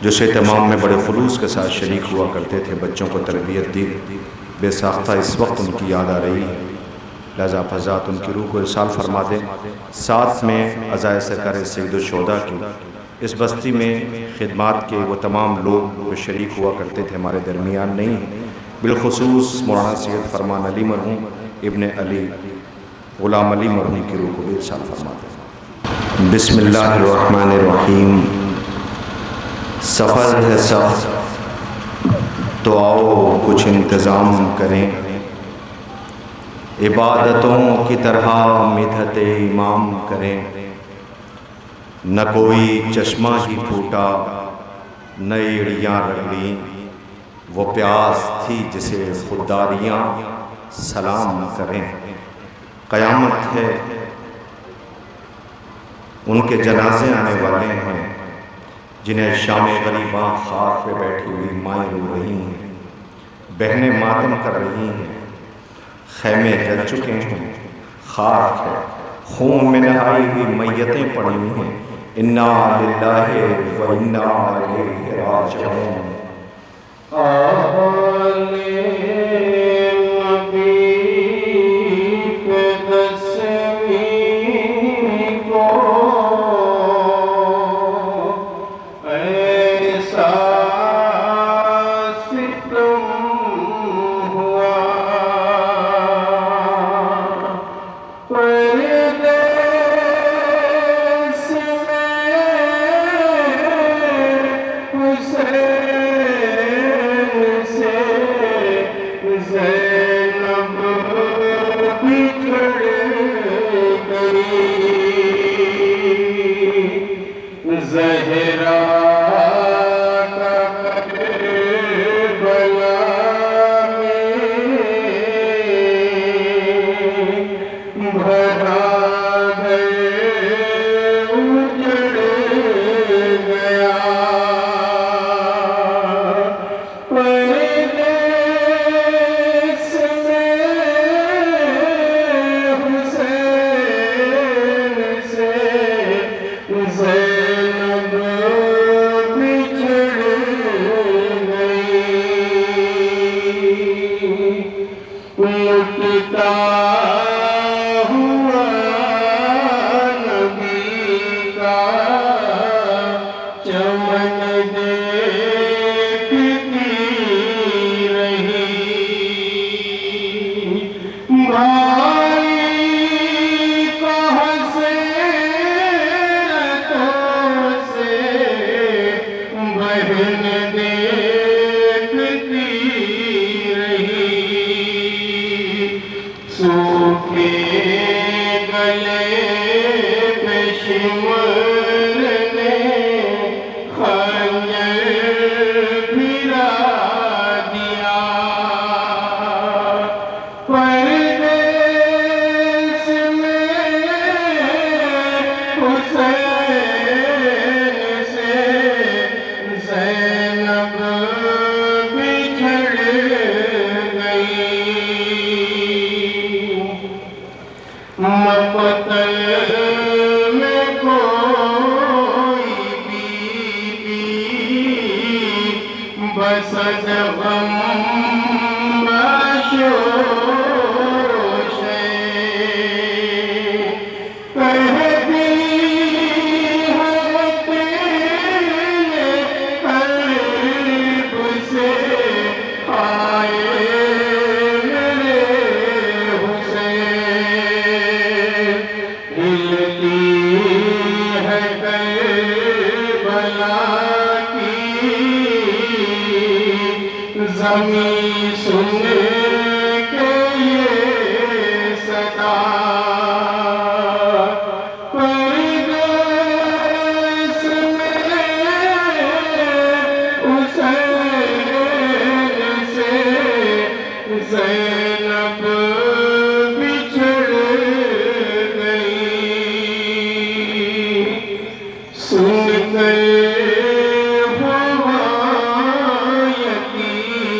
جو اس اہتمام میں بڑے خلوص کے ساتھ شریک ہوا کرتے تھے، بچوں کو تربیت دی، بے ساختہ اس وقت ان کی یاد آ رہی ہے، لہذا فضات ان کی روح کو ارسال فرما دیں۔ ساتھ میں عزائے سرکار سید الشہداء کی اس بستی میں خدمات کے وہ تمام لوگ جو شریک ہوا کرتے تھے ہمارے درمیان نہیں ہیں، بالخصوص مولانا سید فرمان علی مرحوم، ابن علی غلام علی مرحوم کی روح کو بھی ارسال فرما دیں۔ بسم اللہ الرحمن الرحیم۔ سفر ہے سخت تو آؤ کچھ انتظام کریں، عبادتوں کی طرح مدحت امام کریں، نہ کوئی چشمہ ہی پھوٹا نہ ایڑیاں رگڑیں، وہ پیاس تھی جسے خودداریاں سلام کریں۔ قیامت ہے ان کے جنازے آنے والے ہیں جنہیں شام غریباں خاک پہ بیٹھی ہوئی مائیں رو رہی ہیں، بہنیں ماتم کر رہی ہیں، خیمے جل چکے ہیں، خاک ہے، خون میں نہائی ہوئی میتیں پڑی ہیں، انا للہ و انا الیہ راجعون۔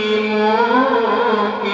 یتیموں کی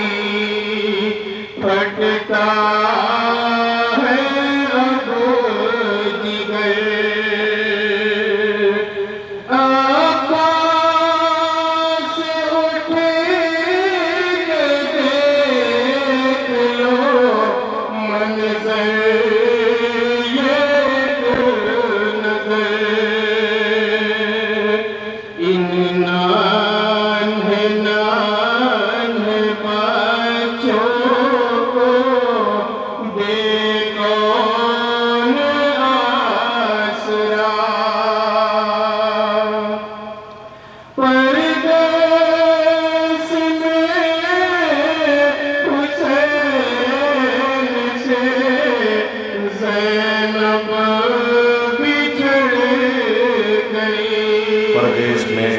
پردیس میں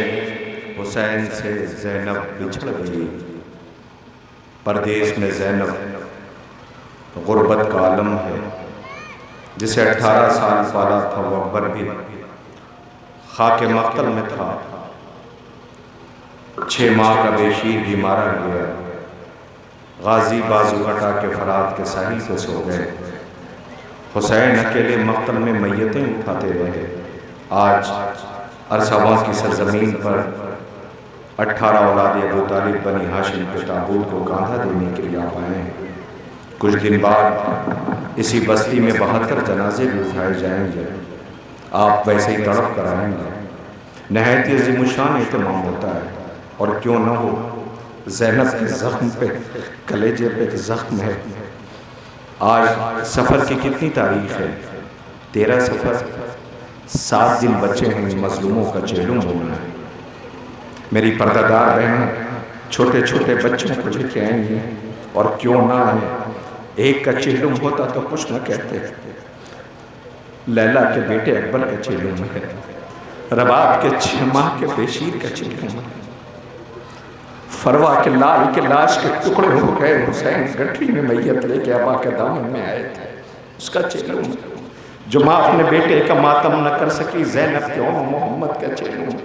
حسین سے زینب بچھڑ گئی، پردیس میں زینب غربت کا عالم ہے، جسے 18 سال پالا تھا وہ اکبر بھی خاک مقتل میں تھا، 6 ماہ کا بے شیر بھی مارا گیا، غازی بازو کٹا کے فرات کے ساحل پہ سو گئے، حسین اکیلے مقتل میں میتیں اٹھاتے رہے۔ آج ارساباں کی سرزمین پر 18 اولاد ابو طالب بنی ہاشم کے تابوت کو کاندھا دینے کے لیے آپ آئے ہیں۔ کچھ دن بعد اسی بستی میں 72 جنازے بھی اٹھائے جائیں گے، آپ ویسے ہی تڑپ کر آئیں گے۔ نہایت عظیم الشان اہتمام ہوتا ہے، اور کیوں نہ ہو، زینب کے زخم پہ، کلیجے پہ ایک زخم ہے۔ آج سفر کی کتنی تاریخ ہے؟ 13 سفر، 7 دن بچے ہیں مظلوموں کا چہلم ہونا ہے۔ میری پردہ دار بہنوں چھوٹے چھوٹے بچوں کو لے کے آئیں گے، اور کیوں نہ آئیں، ایک کا چہلم ہوتا تو کچھ نہ کہتے۔ لیلا کے بیٹے اکبر کا چہلم ہے، رباب کے 6 ماہ کے بشیر کا چہلم ہے، فروا کے لال کے لاش کے ٹکڑے ہو گئے، حسین گٹھی میں میت لے کے ابا کے دامن میں آئے تھے، اس کا چہلم ہے۔ جو ماں اپنے بیٹے کا ماتم نہ کر سکی، زینب کے ام محمد کا چہلم ہے۔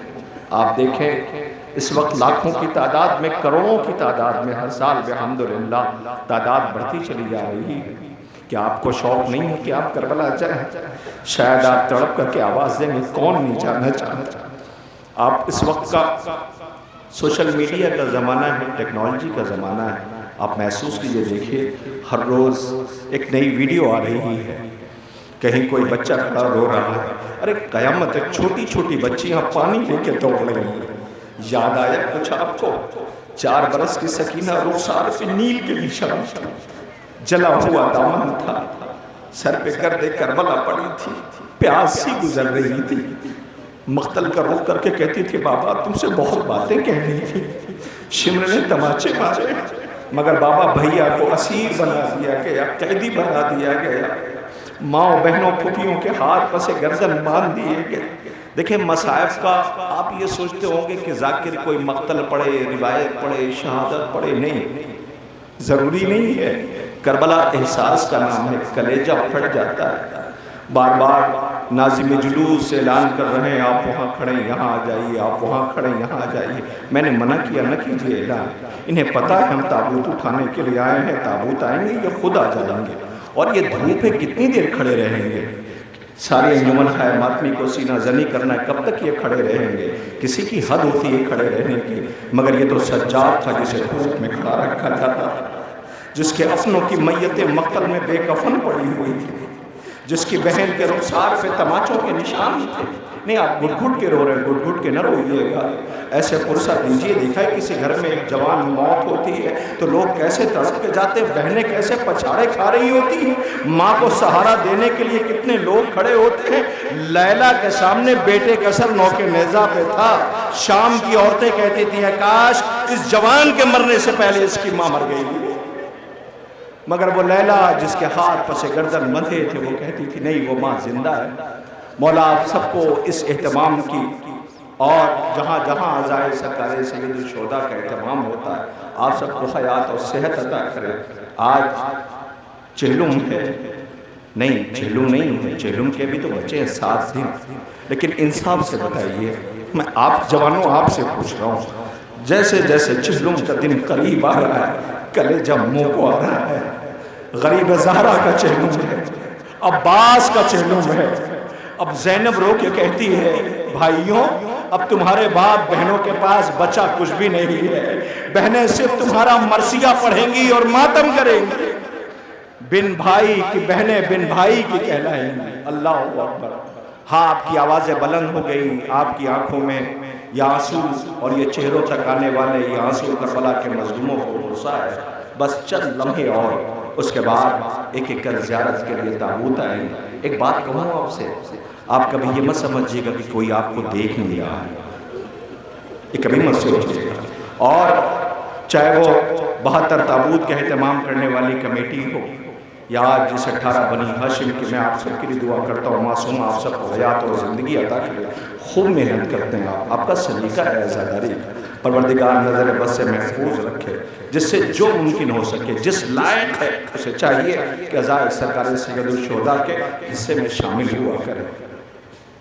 آپ دیکھیں اس وقت لاکھوں کی تعداد میں، کروڑوں کی تعداد میں ہر سال بحمدللہ تعداد بڑھتی چلی جا رہی ہے۔ کیا آپ کو شوق نہیں ہے کہ آپ کربلا جائیں؟ شاید آپ تڑپ کر کے آواز دیں گے، کون نہیں جانا چاہتا۔ آپ اس وقت کا سوشل میڈیا کا زمانہ ہے، ٹیکنالوجی کا زمانہ ہے، آپ محسوس کیجئے، دیکھیے ہر روز ایک نئی ویڈیو آ رہی ہے، کہیں کوئی بچہ کھڑا رو رہا ہے، ارے قیامت ہے، چھوٹی چھوٹی بچیاں پانی لے کے دوڑ رہی ہیں۔ یاد آیا کچھ آپ کو؟ 4 برس کی سکینہ رخسار پہ نیل کے نشان تھا، جلا ہوا دامن تھا، سر پہ گرد کربلا پڑی تھی، پیاس سی گزر رہی تھی، مقتل کا رخ کر کے کہتی تھی بابا تم سے بہت باتیں کہنی تھی، شمر نے تماچے مارے، مگر بابا بھیا کو اسیر بنا دیا گیا، قیدی بنا دیا گیا، ماں بہنوں پھوپھیوں کے ہاتھ پسے گردن باندھ دیے گئے۔ دیکھیں مصائب کا آپ یہ سوچتے ہوں گے کہ ذاکر کوئی مقتل پڑھے، روایت پڑھے، شہادت پڑھے، نہیں، ضروری نہیں ہے۔ کربلا احساس کا نام ہے، کلیجہ پھٹ جاتا ہے۔ بار بار ناظم جلوس اعلان کر رہے ہیں آپ وہاں کھڑے یہاں آ جائیے، آپ وہاں کھڑے یہاں آ جائیے۔ میں نے منع کیا نہ کیجیے اعلان، انہیں پتہ ہے ہم تابوت اٹھانے کے لیے آئے ہیں، تابوت آئیں گے یہ خود آ جائیں گے، اور یہ دھوپ پہ کتنی دیر کھڑے رہیں گے؟ سارے انجمن خیر ماتمی کو سینہ زنی کرنا ہے، کب تک یہ کھڑے رہیں گے؟ کسی کی حد ہوتی ہے کھڑے رہنے کی، مگر یہ تو سجاد تھا جسے دھوپ میں کھڑا رکھا جاتا تھا، جس کے اپنوں کی میتیں مقتل میں بے کفن پڑی ہوئی تھی، جس کی بہن کے رخسار پہ تماچوں کے نشان تھے۔ نہیں آپ گھٹ گھٹ کے رو رہے ہیں، گھٹ گھٹ کے نہ روئیے گا، ایسے پرسہ دیجئے۔ دیکھا ہے کسی گھر میں ایک جوان موت ہوتی ہے تو لوگ کیسے تڑپ کے جاتے ہیں، بہنیں کیسے پچھاڑے کھا رہی ہوتی ہیں، ماں کو سہارا دینے کے لیے کتنے لوگ کھڑے ہوتے ہیں۔ لیلا کے سامنے بیٹے کا سر نوک نیزہ پہ تھا، شام کی عورتیں کہتی تھیں کاش اس جوان کے مرنے سے پہلے اس کی ماں مر گئی، مگر وہ لیلا جس کے ہاتھ پسے گردن بندھے تھے وہ کہتی تھی نہیں وہ ماں زندہ ہے۔ مولا آپ سب کو اس اہتمام کی، اور جہاں جہاں عزائے سرکار سید الشہداء کا اہتمام ہوتا ہے، آپ سب کو حیات اور صحت عطا کرے۔ آج چہلم ہے، نہیں چہلم نہیں ہے، چہلم کے بھی تو بچے ہیں 7 دن، لیکن انصاف سے بتائیے، میں آپ جوانوں آپ سے پوچھ رہا ہوں، جیسے جیسے چہلم کا دن قریب آ رہا ہے، کلیجہ منہ کو آ رہا ہے، غریب زہرا کا چہلم ہے، عباس کا چہلم ہے، اب زینب رو کے کہتی ہے بھائیوں اب تمہارے باپ بہنوں کے پاس بچہ کچھ بھی نہیں ہے، بہنیں صرف تمہارا مرثیہ پڑھیں گی اور ماتم کریں گی، بن بھائی کی بہنیں بن بھائی کی کہلائیں گی۔ اللہ اکبر۔ ہاں آپ کی آوازیں بلند ہو گئی، آپ کی آنکھوں میں یہ آنسو اور یہ چہروں تک آنے والے یہ آنسو کربلا کے مظلوموں کو غصہ ہے، بس چند لمحے اور اس کے بعد ایک ایک کر زیارت کے لیے تابوت آئیں گے۔ ایک بات کہوں آپ سے، آپ کبھی یہ مت سمجھیے گا کہ کوئی آپ کو دیکھ نہیں رہا ہے، یہ کبھی مت سوچیے گا۔ اور چاہے وہ 72 تابوت کا اہتمام کرنے والی کمیٹی ہو یا آج جس 18 بنی ہاشم کی، میں آپ سب کے لیے دعا کرتا ہوں معصوم آپ سب کو حیات اور زندگی عطا کرے، خوب محنت کرتے ہیں آپ کا سلیقہ ہے عزاداری کا۔ پروردگار نظر بس سے محفوظ رکھے، جس سے جو ممکن ہو سکے، جس لائق ہے اسے چاہیے کہ عزائے سرکار سید الشہداء کے حصے میں شامل ہوا کرے،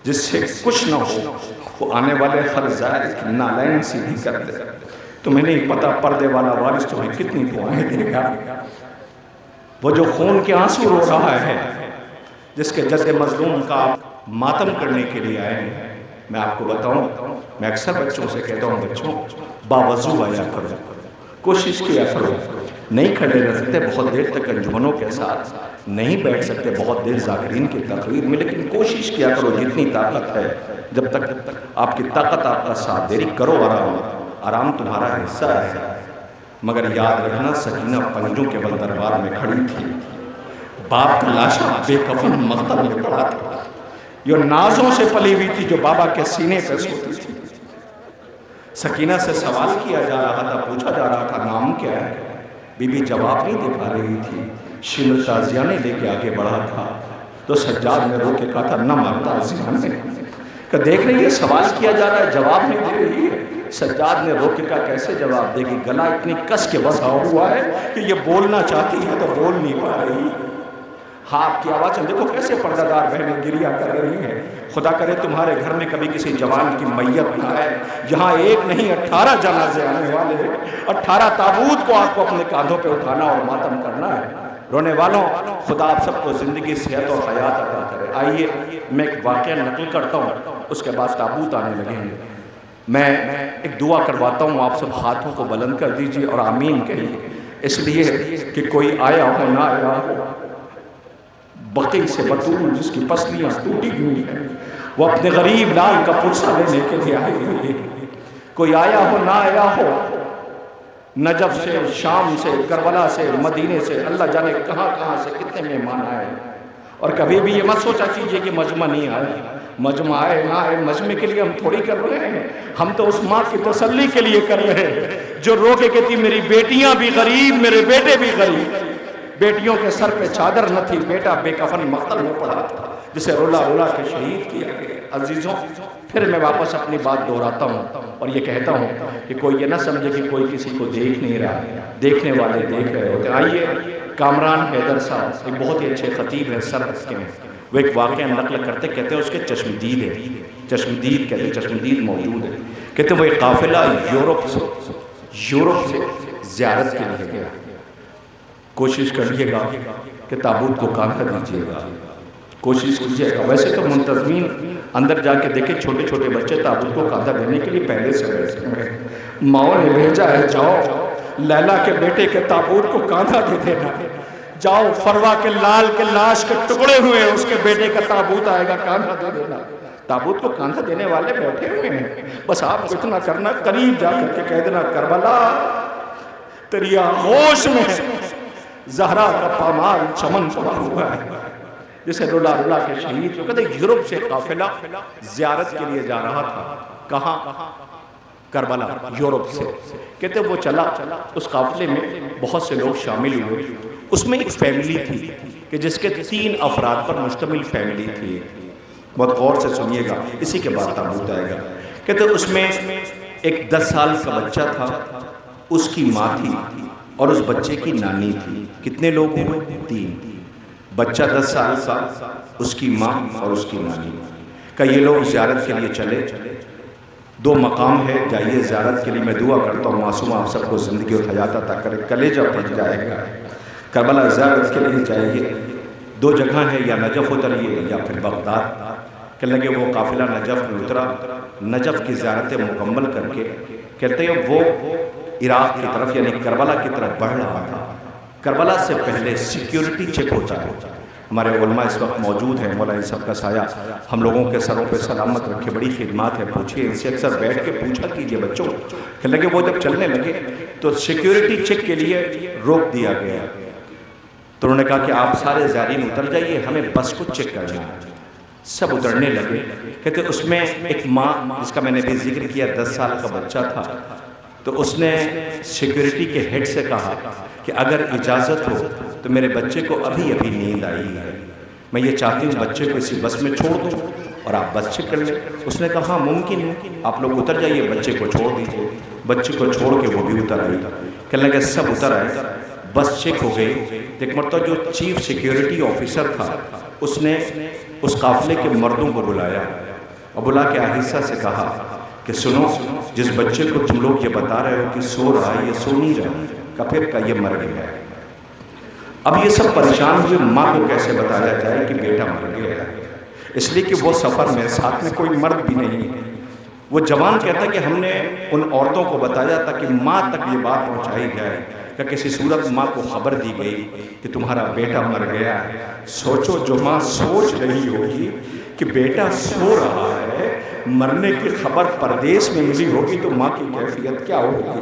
جس سے کچھ نہ ہو وہ آنے والے ہر زائر کی نالین سیدھی کر دے۔ تمہیں نہیں پتہ پردے والا وارث تمہیں کتنی دعائیں دے گا۔ وہ جو خون کے آنسو رو رہا ہے، جس کے جد مظلوم کا آپ ماتم کرنے کے لیے آئے ہیں، میں آپ کو بتاؤں، میں اکثر بچوں سے کہتا ہوں، بچوں باوضو آیا کرو، کوشش کیا کرو، نہیں کھڑے رہ سکتے بہت دیر تک انجمنوں کے ساتھ، نہیں بیٹھ سکتے بہت دیر ذاکرین کی تقریر میں، لیکن کوشش کیا کرو جتنی طاقت ہے، جب تک آپ کی طاقت آپ کا ساتھ دے رہی، کرو آرام، آرام تمہارا حصہ ہے۔ مگر یاد رکھنا سکینہ پنجوں کے بل دربار میں کھڑی تھی، باپ کا لاشا بے کفن مقتل میں پڑا تھا، یہ نازوں سے پلی ہوئی تھی جو بابا کے سینے پہ سوتی تھی۔ سکینہ سے سوال کیا جا رہا تھا، پوچھا جا رہا تھا نام کیا ہے، بی بی جواب نہیں دے پا رہی تھی۔ شمر تازیہ نے لے کے آگے بڑھا تھا تو سجاد نے رو کے کہا تھا نہ مار تازیہ نے، کہ دیکھ رہی ہے سوال کیا جا رہا ہے جواب نہیں دے رہی ہے۔ سجاد نے رو کے کہا کیسے جواب دے گی، گلا اتنی کس کے بسا ہوا ہے کہ یہ بولنا چاہتی ہے تو بول نہیں پا رہی۔ ہاتھ کی آواز دیکھو کیسے پردہ دار بہنیں گریہ کر رہی ہیں۔ خدا کرے تمہارے گھر میں کبھی کسی جوان کی میت نہ آئے، یہاں ایک نہیں 18 جنازے آنے والے ہیں، 18 تابوت کو آپ کو اپنے کاندھوں پہ اٹھانا اور ماتم کرنا ہے۔ رونے والوں خدا آپ سب کو زندگی صحت اور حیات عطا کرے۔ آئیے میں ایک واقعہ نقل کرتا ہوں، اس کے بعد تابوت آنے لگیں گے۔ میں ایک دعا کرواتا ہوں، آپ سب ہاتھوں کو بلند کر دیجئے اور آمین کہیے، اس لیے کہ کوئی آیا ہو نہ آیا ہو، بقی سے بطول جس کی پسلیاں ٹوٹی ہوئی ہیں، وہ اپنے غریب لال کا پرسہ لینے کے لیے آئی ہوئی ہے۔ کوئی آیا ہو نہ آیا ہو، نجف سے، شام سے، کربلا سے، مدینے سے، اللہ جانے کہاں کہاں سے کتنے مہمان آئے۔ اور کبھی بھی یہ مت سوچا کیجئے کہ مجمع نہیں آئے، مجمع آئے نہ آئے، مجمع کے لیے ہم تھوڑی کر رہے ہیں، ہم تو اس ماں کی تسلی کے لیے کر رہے ہیں جو رو کے کہتی میری بیٹیاں بھی غریب، میرے بیٹے بھی غریب۔ بیٹیوں کے سر پہ چادر نہ تھی، بیٹا بے کفن مقتل میں پڑا تھا، جسے رولا رولا کے شہید کیا گیا۔ عزیزوں پھر میں واپس اپنی بات دہراتا ہوں اور یہ کہتا ہوں کہ کوئی یہ نہ سمجھے کہ کوئی کسی کو دیکھ نہیں رہا، دیکھنے والے دیکھ رہے ہوتے۔ آئیے کامران حیدر صاحب ایک بہت ہی اچھے خطیب ہیں، سرحد کے ہیں، وہ ایک واقعہ نقل کرتے، کہتے ہیں اس کے چشمدید ہے، چشمدید کہتے ہیں، چشمدید موجود ہے، کہتے ہیں وہ ایک قافلہ یورپ سے زیارت کے لیے گیا۔ کوشش کریے گا کہ تابوت کو کاندھا دیجیے گا، کوشش کیجیے گا۔ ویسے تو منتظمین اندر جا کے دیکھیں چھوٹے چھوٹے بچے تابوت کو کاندھا دینے کے لیے پہلے سے بیٹھے ہیں، ماؤں نے بھیجا ہے جاؤ لیلا کے بیٹے کے تابوت کو کاندھا دے دینا، جاؤ فروا کے لال کے لاش کے ٹکڑے ہوئے اس کے بیٹے کا تابوت آئے گا، کاندھا دے دینا۔ تابوت کو کاندھا دینے والے بیٹھے ہوئے ہیں، بس آپ کو اتنا کرنا قریب جا کر کے کہہ دینا کربلا تیری آغوش میں زہرا کا پامال چمن پڑا ہوا ہے، جسے رولا رولا کے شہید۔ کہتے یورپ سے قافلہ زیارت کے لیے جا رہا تھا، کہاں؟ کربلا، یورپ سے۔ کہتے وہ چلا، اس قافلے میں بہت سے لوگ شامل ہوئے، اس میں ایک فیملی تھی کہ جس کے 3 افراد پر مشتمل فیملی تھی۔ بہت غور سے سنیے گا، اسی کے بعد تابوت آئے گا۔ کہتے اس میں ایک 10 سال کا بچہ تھا، اس کی ماں تھی اور اس بچے کی نانی تھی۔ کتنے لوگ ہوئے؟ 3۔ بچہ 10 سال کا، اس کی ماں اور اس کی نانی کا۔ یہ لوگ زیارت کے لیے چلے۔ 2 مقام ہے، جائیے زیارت کے لیے، میں دعا کرتا ہوں معصوم آپ سب کو زندگی اور حیات عطا کرے، کلیجہ پھٹ جائے گا۔ کربلا زیارت کے لیے جائیے، 2 جگہ ہے، یا نجف اتریے یا پھر بغداد۔ کہ لگے وہ قافلہ نجف میں اترا، نجف کی زیارتیں مکمل کر کے کہتے ہیں وہ عراق کی طرف یعنی کربلا کی طرف بڑھ رہا تھا۔ کربلا سے پہلے سیکیورٹی چیک ہوتا ہے۔ ہمارے علماء اس وقت موجود ہیں، مولا صاحب کا سایہ ہم لوگوں کے سروں پہ سلامت رکھے، بڑی خدمات ہے، پوچھئے ان سے، اکثر بیٹھ کے پوچھا کیجئے بچوں۔ کہ لگے وہ جب چلنے لگے تو سیکیورٹی چیک کے لیے روک دیا گیا، تو انہوں نے کہا کہ آپ سارے زائرین اتر جائیے، ہمیں بس کو چیک کرنا ہے۔ سب اترنے لگے۔ کہتے اس میں ایک ماں جس کا میں نے بھی ذکر کیا 10 سال کا بچہ تھا، تو اس نے سیکیورٹی کے ہیڈ سے کہا کہ اگر اجازت ہو تو میرے بچے کو ابھی ابھی نیند آئی ہے، میں یہ چاہتی ہوں بچے کو اسی بس میں چھوڑ دوں اور آپ بس چیک کر لیں۔ اس نے کہا ہاں ممکن ہے، آپ لوگ اتر جائیے، بچے کو چھوڑ دیجیے۔ بچے کو چھوڑ کے وہ بھی اتر آئی، کہنے لگے سب اتر آئے، بس چیک ہو گئی۔ ایک مرتبہ جو چیف سیکیورٹی آفیسر تھا اس نے اس قافلے کے مردوں کو بلایا اور بلا کے آہستہ سے کہا کہ سنو، جس بچے کو تم لوگ یہ بتا رہے ہو کہ سو رہا ہے، یہ سو نہیں رہا، کہ پھر کا یہ مر گیا ہے۔ اب یہ سب پریشان ہوئے ماں کو کیسے بتایا جائے کہ بیٹا مر گیا ہے، اس لیے کہ وہ سفر میں ساتھ میں کوئی مرد بھی نہیں ہے۔ وہ جوان کہتا کہ ہم نے ان عورتوں کو بتایا تھا کہ ماں تک یہ بات پہنچائی جائے کہ کسی صورت ماں کو خبر دی گئی کہ تمہارا بیٹا مر گیا ہے۔ سوچو جو ماں سوچ رہی ہوگی کہ بیٹا سو رہا ہے، مرنے کی خبر پردیس میں ملی ہوگی تو ماں کی کیفیت کیا ہوگی؟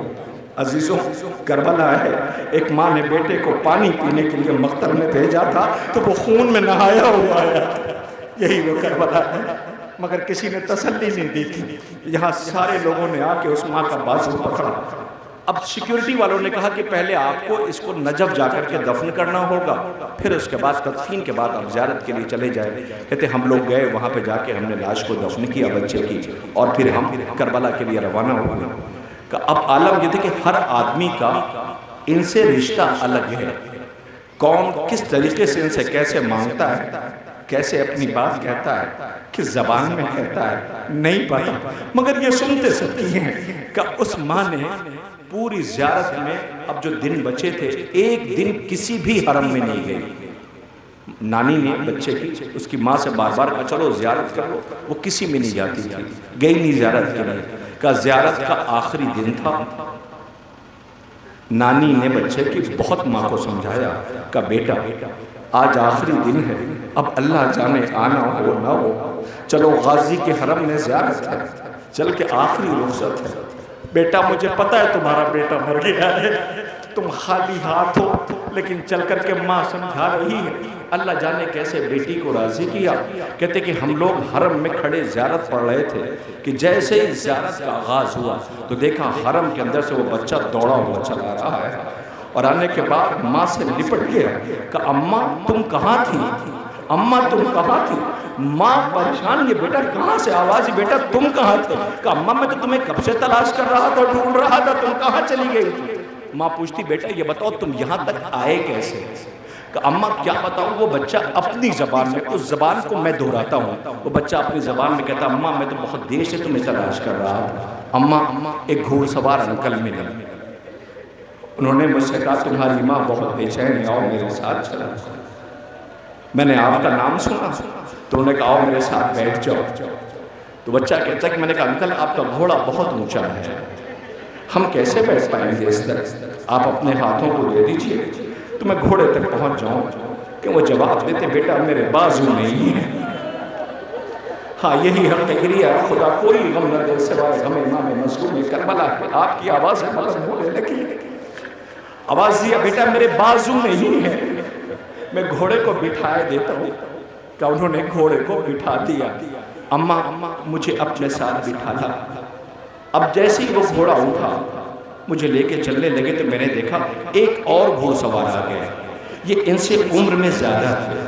عزیزوں، کربلا ہے، ایک ماں نے بیٹے کو پانی پینے کے لیے مقتل میں بھیجا تھا تو وہ خون میں نہایا ہوا ہے۔ یہی وہ کربلا ہے، مگر کسی نے تسلی نہیں دی تھی۔ یہاں سارے لوگوں نے آ کے اس ماں کا بازو پکڑا۔ اب سیکیورٹی والوں نے کہا کہ پہلے آپ کو اس کو نجف جا کر کے دفن کرنا ہوگا، پھر اس کے بعد تدفین کے بعد آپ زیارت کے لیے چلے جائیں۔ کہتے ہم لوگ گئے وہاں پہ جا کے ہم نے لاش کو دفن کیا بچے کی، اور پھر ہم کربلا کے لیے روانہ ہو گئے۔ کہ اب عالم یہ تھے کہ ہر آدمی کا ان سے رشتہ الگ ہے، کون کس طریقے سے ان سے کیسے مانگتا ہے، کیسے اپنی بات کہتا ہے، کس زبان میں کہتا ہے، نہیں پتا، مگر یہ سنتے سکتی ہیں کہ اس ماں نے پوری زیارت میں، اب جو دن بچے تھے، ایک دن کسی بھی حرم میں نہیں گئی۔ نانی نے بچے کی اس کی ماں سے بار بار کہا چلو زیارت کر لو، وہ کسی میں نہیں جاتی تھی، گئی نہیں زیارت کے لیے۔ کہ زیارت کا آخری دن تھا، نانی نے بچے کی بہت ماں کو سمجھایا کہ بیٹا آج آخری دن ہے، اب اللہ جانے آنا ہو نہ ہو، چلو غازی کے حرم میں زیارت ہے، چل کے آخری رخصت ہے۔ بیٹا مجھے پتا ہے تمہارا بیٹا مر گیا ہے، تم خالی ہاتھ ہو، لیکن چل کر کے ماں سمجھا رہی ہے۔ اللہ جانے کیسے بیٹی کو راضی کیا۔ کہتے کہ ہم لوگ حرم میں کھڑے زیارت پڑھ رہے تھے کہ جیسے ہی زیارت کا آغاز ہوا تو دیکھا حرم کے اندر سے وہ بچہ دوڑا ہوا چلا رہا ہے، اور آنے کے بعد ماں سے لپٹ گیا کہ اماں تم کہاں تھی، اماں تم کہاں تھی؟ ماں پریشان، یہ بیٹا کہاں سے آواز، بیٹا تم کہاں تھے؟ کہ اماں میں تو تمہیں کب سے تلاش کر رہا تھا، ڈھونڈ رہا تھا، تم کہاں چلی گئی تھی؟ ماں پوچھتی بیٹا یہ بتاؤ تم یہاں تک آئے کیسے؟ کہ اماں کیا بتاؤں، وہ بچہ اپنی زبان میں، اس زبان کو میں دہراتا ہوں، وہ بچہ اپنی زبان میں کہتا اماں میں تو بہت دیر سے تمہیں تلاش کر رہا تھا۔ اماں ایک گھوڑ سوار انکل ملے، انہوں نے مجھ سے کہا تمہاری ماں بہت بے چین ہے، آؤ میرے ساتھ چلا۔ میں نے آپ کا نام سنا تو انہوں نے کہا آؤ میرے ساتھ بیٹھ جاؤ۔ تو بچہ کہتا ہے کہ میں نے کہا انکل آپ کا گھوڑا بہت اونچا ہے، ہم کیسے بیٹھ پائیں گے اس طرح، آپ اپنے ہاتھوں کو دے دیجئے تو میں گھوڑے تک پہنچ جاؤں۔ کہ وہ جواب دیتے بیٹا میرے بازو نہیں ہے۔ ہاں یہی حق گریہ ہے، خدا کوئی غم نہ دے سوائے غم امام مظلوم کربلا کے۔ آپ کی آواز بلند ہونے لگی، آواز دیا بیٹا میرے بازو نہیں ہے، میں گھوڑے کو بٹھائے دیتا ہوں۔ کہ انہوں نے گھوڑے کو بٹھا دیا۔ اماں مجھے اپنے ساتھ بٹھا لا۔ اب جیسے ہی وہ گھوڑا اٹھا مجھے لے کے چلنے لگے تو میں نے دیکھا ایک اور گھوڑ سوار آ گئے، یہ ان سے عمر میں زیادہ تھے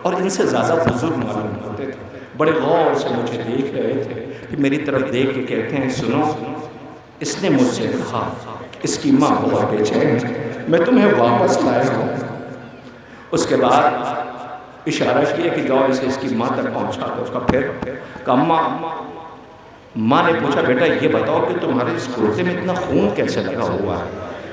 اور ان سے زیادہ بزرگ معلوم ہوتے تھے، بڑے غور سے مجھے دیکھ رہے تھے، کہ میری طرف دیکھ کے کہتے ہیں سنو اس نے مجھ سے کہا اس کی ماں بہت بے چین ہے، میں تمہیں واپس لایا ہوں۔ اس کے بعد اشارہ کیا کہ جاؤ اسے اس کی ماں تک پہنچا دو۔ اس کا پھر کہ ماں نے پوچھا بیٹا یہ بتاؤ کہ تمہارے اس کرتے میں اتنا خون کیسے لگا ہوا ہے؟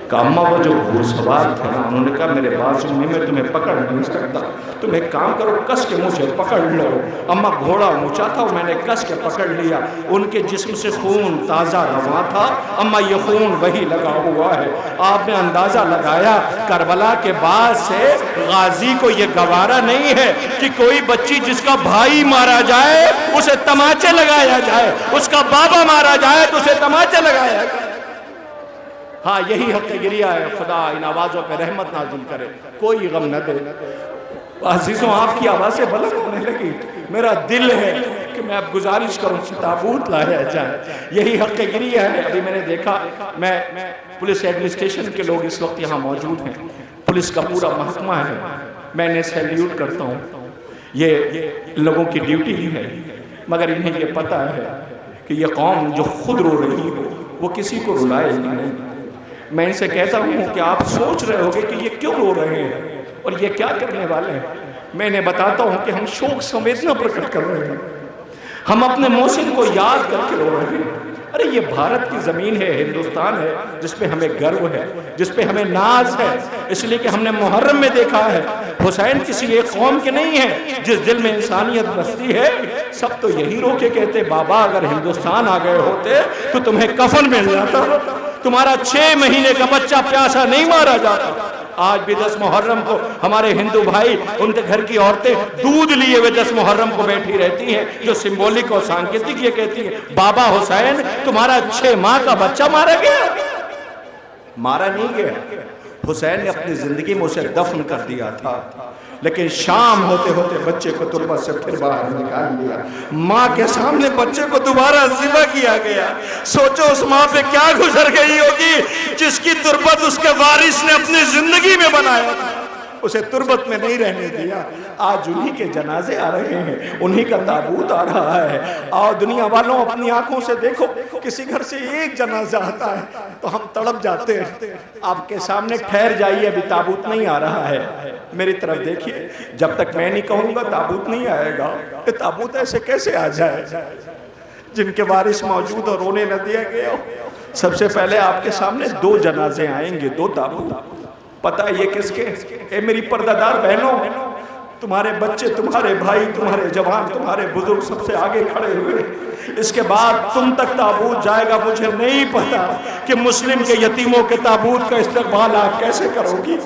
کہ اماں وہ جو گھوڑ سوار تھے نا انہوں نے کہا میرے بازو میں تمہیں پکڑ نہیں سکتا، تم ایک کام کرو کس کے مجھے پکڑ لو۔ اماں گھوڑا اونچا تھا میں نے کس کے پکڑ لیا، ان کے جسم سے خون تازہ رواں تھا۔ اماں یہ خون وہی لگا ہوا ہے۔ آپ نے اندازہ لگایا کربلا کے بعد سے غازی کو یہ گوارا نہیں ہے کہ کوئی بچی جس کا بھائی مارا جائے اسے تماچے لگایا جائے، اس کا بابا مارا جائے تو اسے تماچے لگایا جائے۔ ہاں یہی حق گریہ ہے، خدا ان آوازوں پہ رحمت نازل کرے، کوئی غم نہ دے۔ عزیزوں آپ کی آوازیں بلند ہونے لگی، میرا دل ہے کہ میں اب گزارش کروں کہ تابوت لایا جائے، یہی حق گریہ ہے۔ ابھی میں نے دیکھا، میں پولیس ایڈمنسٹریشن کے لوگ اس وقت یہاں موجود ہیں، پولیس کا پورا محکمہ ہے، میں انہیں سیلیوٹ کرتا ہوں، یہ لوگوں کی ڈیوٹی ہے مگر انہیں یہ پتہ ہے کہ یہ قوم جو خود رو رہی ہو وہ کسی کو رلائے گی نہیں۔ میں ان سے کہتا ہوں کہ آپ سوچ رہے ہوگے کہ یہ کیوں رو رہے ہیں اور یہ کیا کرنے والے ہیں۔ میں انہیں بتاتا ہوں کہ ہم شوق سنویدنا پرکٹ کر رہے ہیں، ہم اپنے محسن کو یاد کر کے رو رہے ہیں۔ ارے یہ بھارت کی زمین ہے، ہندوستان ہے، جس پہ ہمیں گرو ہے، جس پہ ہمیں ناز ہے، اس لیے کہ ہم نے محرم میں دیکھا ہے حسین کسی ایک قوم کے نہیں ہیں، جس دل میں انسانیت بستی ہے سب تو یہی رو کے کہتے بابا اگر ہندوستان آ گئے ہوتے تو تمہیں کفن مل جاتا، تمہارا 6 مہینے کا بچہ پیاسا نہیں مارا جاتا۔ آج بھی 10 محرم کو ہمارے ہندو بھائی ان کے گھر کی عورتیں دودھ لیے ہوئے 10 محرم کو بیٹھی رہتی ہیں، جو سمبولک اور سانکیتک یہ کہتی ہیں بابا حسین تمہارا 6 ماہ کا بچہ مارا گیا۔ مارا نہیں گیا، حسین نے اپنی زندگی میں اسے دفن کر دیا تھا، لیکن شام ہوتے ہوتے بچے کو تربت سے پھر باہر نکال لیا، ماں کے سامنے بچے کو دوبارہ ذبح کیا گیا۔ سوچو اس ماں پہ کیا گزر گئی ہوگی جس کی تربت اس کے وارث نے اپنی زندگی میں بنایا تھا، اسے تربت میں نہیں رہنے دیا۔ آج انہی کے جنازے آ رہے ہیں، انہی کا تابوت آ رہا ہے۔ آؤ دنیا والوں اپنی آنکھوں سے دیکھو، کسی گھر سے ایک جنازہ آتا ہے تو ہم تڑپ جاتے ہیں۔ آپ کے سامنے ٹھہر جائیے، ابھی تابوت نہیں آ رہا ہے، میری طرف دیکھیے، جب تک میں نہیں کہوں گا تابوت نہیں آئے گا۔ یہ تابوت ایسے کیسے آ جائے جن کے وارث موجود اور رونے نہ دیا گیا ہو؟ سب سے پہلے آپ کے سامنے 2 جنازے آئیں گے، 2 تابوت۔ پتہ ہے یہ کس کے؟ اے میری پردہ دار بہنوں، تمہارے بچے، تمہارے بھائی، تمہارے جوان، تمہارے بزرگ سب سے آگے کھڑے ہوئے، اس کے بعد تم تک تابوت جائے گا۔ مجھے نہیں پتا کہ مسلم کے یتیموں کے تابوت کا استقبال آپ کیسے کرو گی،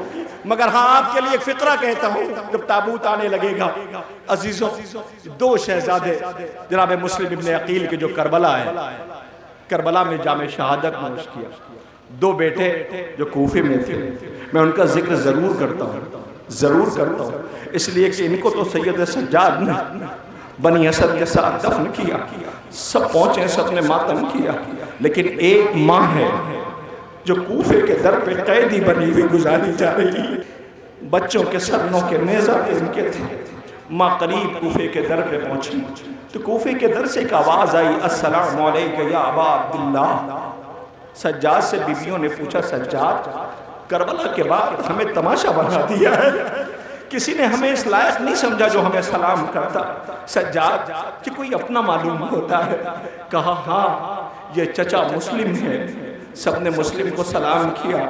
مگر ہاں آپ کے لیے ایک فقرہ کہتا ہوں، جب تابوت آنے لگے گا عزیزوں، 2 شہزادے جناب مسلم ابن عقیل کے جو کربلا ہے، کربلا میں جام شہادت نوش کیا، 2 بیٹے جو کوفے میں تھے، میں ان کا ذکر ضرور کرتا ہوں، اس لیے کہ ان کو تو سید سجاد نے بنی اسد کے ساتھ دفن کیا، سب پہنچے، سب نے ماتم کیا، لیکن ایک ماں ہے جو کوفے کے در پہ قیدی بنی ہوئی گزاری جا رہی ہے۔ بچوں کے سرنوں کے نیزہ پہ ان کے تھے، ماں قریب کوفے کے در پہ پہنچی تو کوفے کے در سے ایک آواز آئی، السلام علیکم یا ابا عبداللہ۔ سجاد سے بیویوں نے پوچھا، سجاد کربلا کے بعد ہمیں تماشا بنا دیا ہے، کسی نے ہمیں اس لائق نہیں سمجھا جو ہمیں سلام کرتا۔ سجاد کہ کوئی اپنا معلوم ہوتا ہے، کہا ہاں یہ چچا مسلم ہے، سب نے مسلم کو سلام کیا۔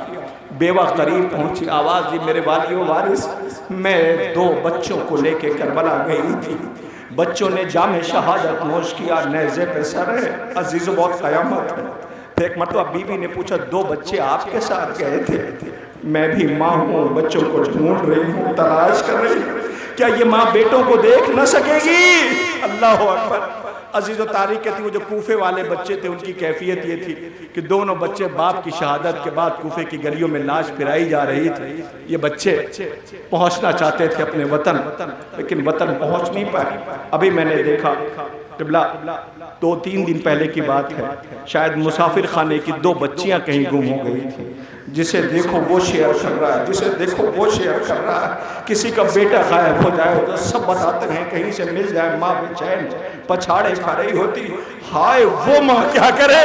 بیوہ قریب پہنچی، آواز دی، میرے والی و وارث میں 2 بچوں کو لے کے کربلا گئی تھی، بچوں نے جام شہادت نوش کیا، نیزے پہ سر ہے، عزیزو بہت قیامت ہے۔ پھر ایک مرتبہ بیوی نے پوچھا 2 بچے آپ کے ساتھ گئے تھے؟ میں بھی ماں ہوں، بچوں کو ڈھونڈ رہی ہوں، تلاش کر رہی ہوں، کیا یہ ماں بیٹوں کو دیکھ نہ سکے گی؟ اللہ اکبر۔ عزیز و تاریخ کہتی وہ جو کوفے والے بچے تھے ان کی کیفیت یہ تھی کہ دونوں بچے باپ کی شہادت کے بعد کوفے کی گلیوں میں لاش پھرائی جا رہی تھی، یہ بچے پہنچنا چاہتے تھے اپنے وطن، لیکن وطن پہنچ نہیں پائے۔ ابھی میں نے دیکھا قبلہ 2-3 دن پہلے کی بات ہے، شاید مسافر خانے کی 2 بچیاں کہیں گم ہو گئی تھی، جسے دیکھو وہ شیئر کر رہا ہے، جسے دیکھو وہ شیئر کر رہا ہے، کسی کا بیٹا غائب ہو جائے تو سب بتاتے ہیں کہیں سے مل جائے، ماں بے چین پچھاڑے کھا رہی ہوتی۔ ہائے وہ ماں کیا کرے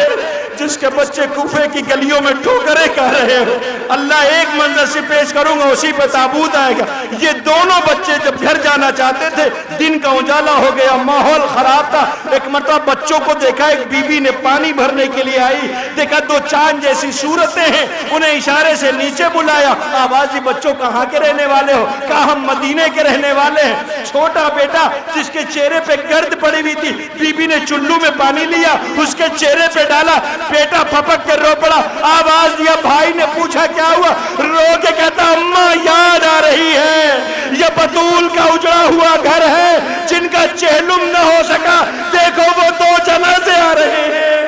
جس کے بچے کوفے کی گلیوں میں ٹھوکریں کھا رہے ہو۔ اللہ ایک منظر سے پیش کروں گا، اسی پہ تابوت آئے گا۔ یہ دونوں بچے جب گھر جانا چاہتے تھے، دن کا اجالا ہو گیا، ماحول خراب تھا، ایک مرتبہ بچوں کو دیکھا، ایک بی بی نے پانی بھرنے کے لیے آئی، دیکھا 2 چاند جیسی صورتیں ہیں، انہیں اشارے سے نیچے بلایا، آوازی بچوں کہاں کے رہنے والے ہو؟ کہا ہم مدینے کے رہنے والے ہیں۔ چھوٹا بیٹا جس کے چہرے پہ گرد پڑی ہوئی تھی، بی بی نے چلو میں پانی لیا، اس کے چہرے پہ ڈالا، بیٹا پھپک کے رو پڑا، آواز دیا، بھائی نے پوچھا کیا ہوا، رو کے کہتا اماں یاد آ رہی ہے، یہ بطول کا اجڑا ہوا گھر ہے جن کا چہلم نہ ہو سکا، دیکھو وہ 2 جنازے آ رہے ہیں۔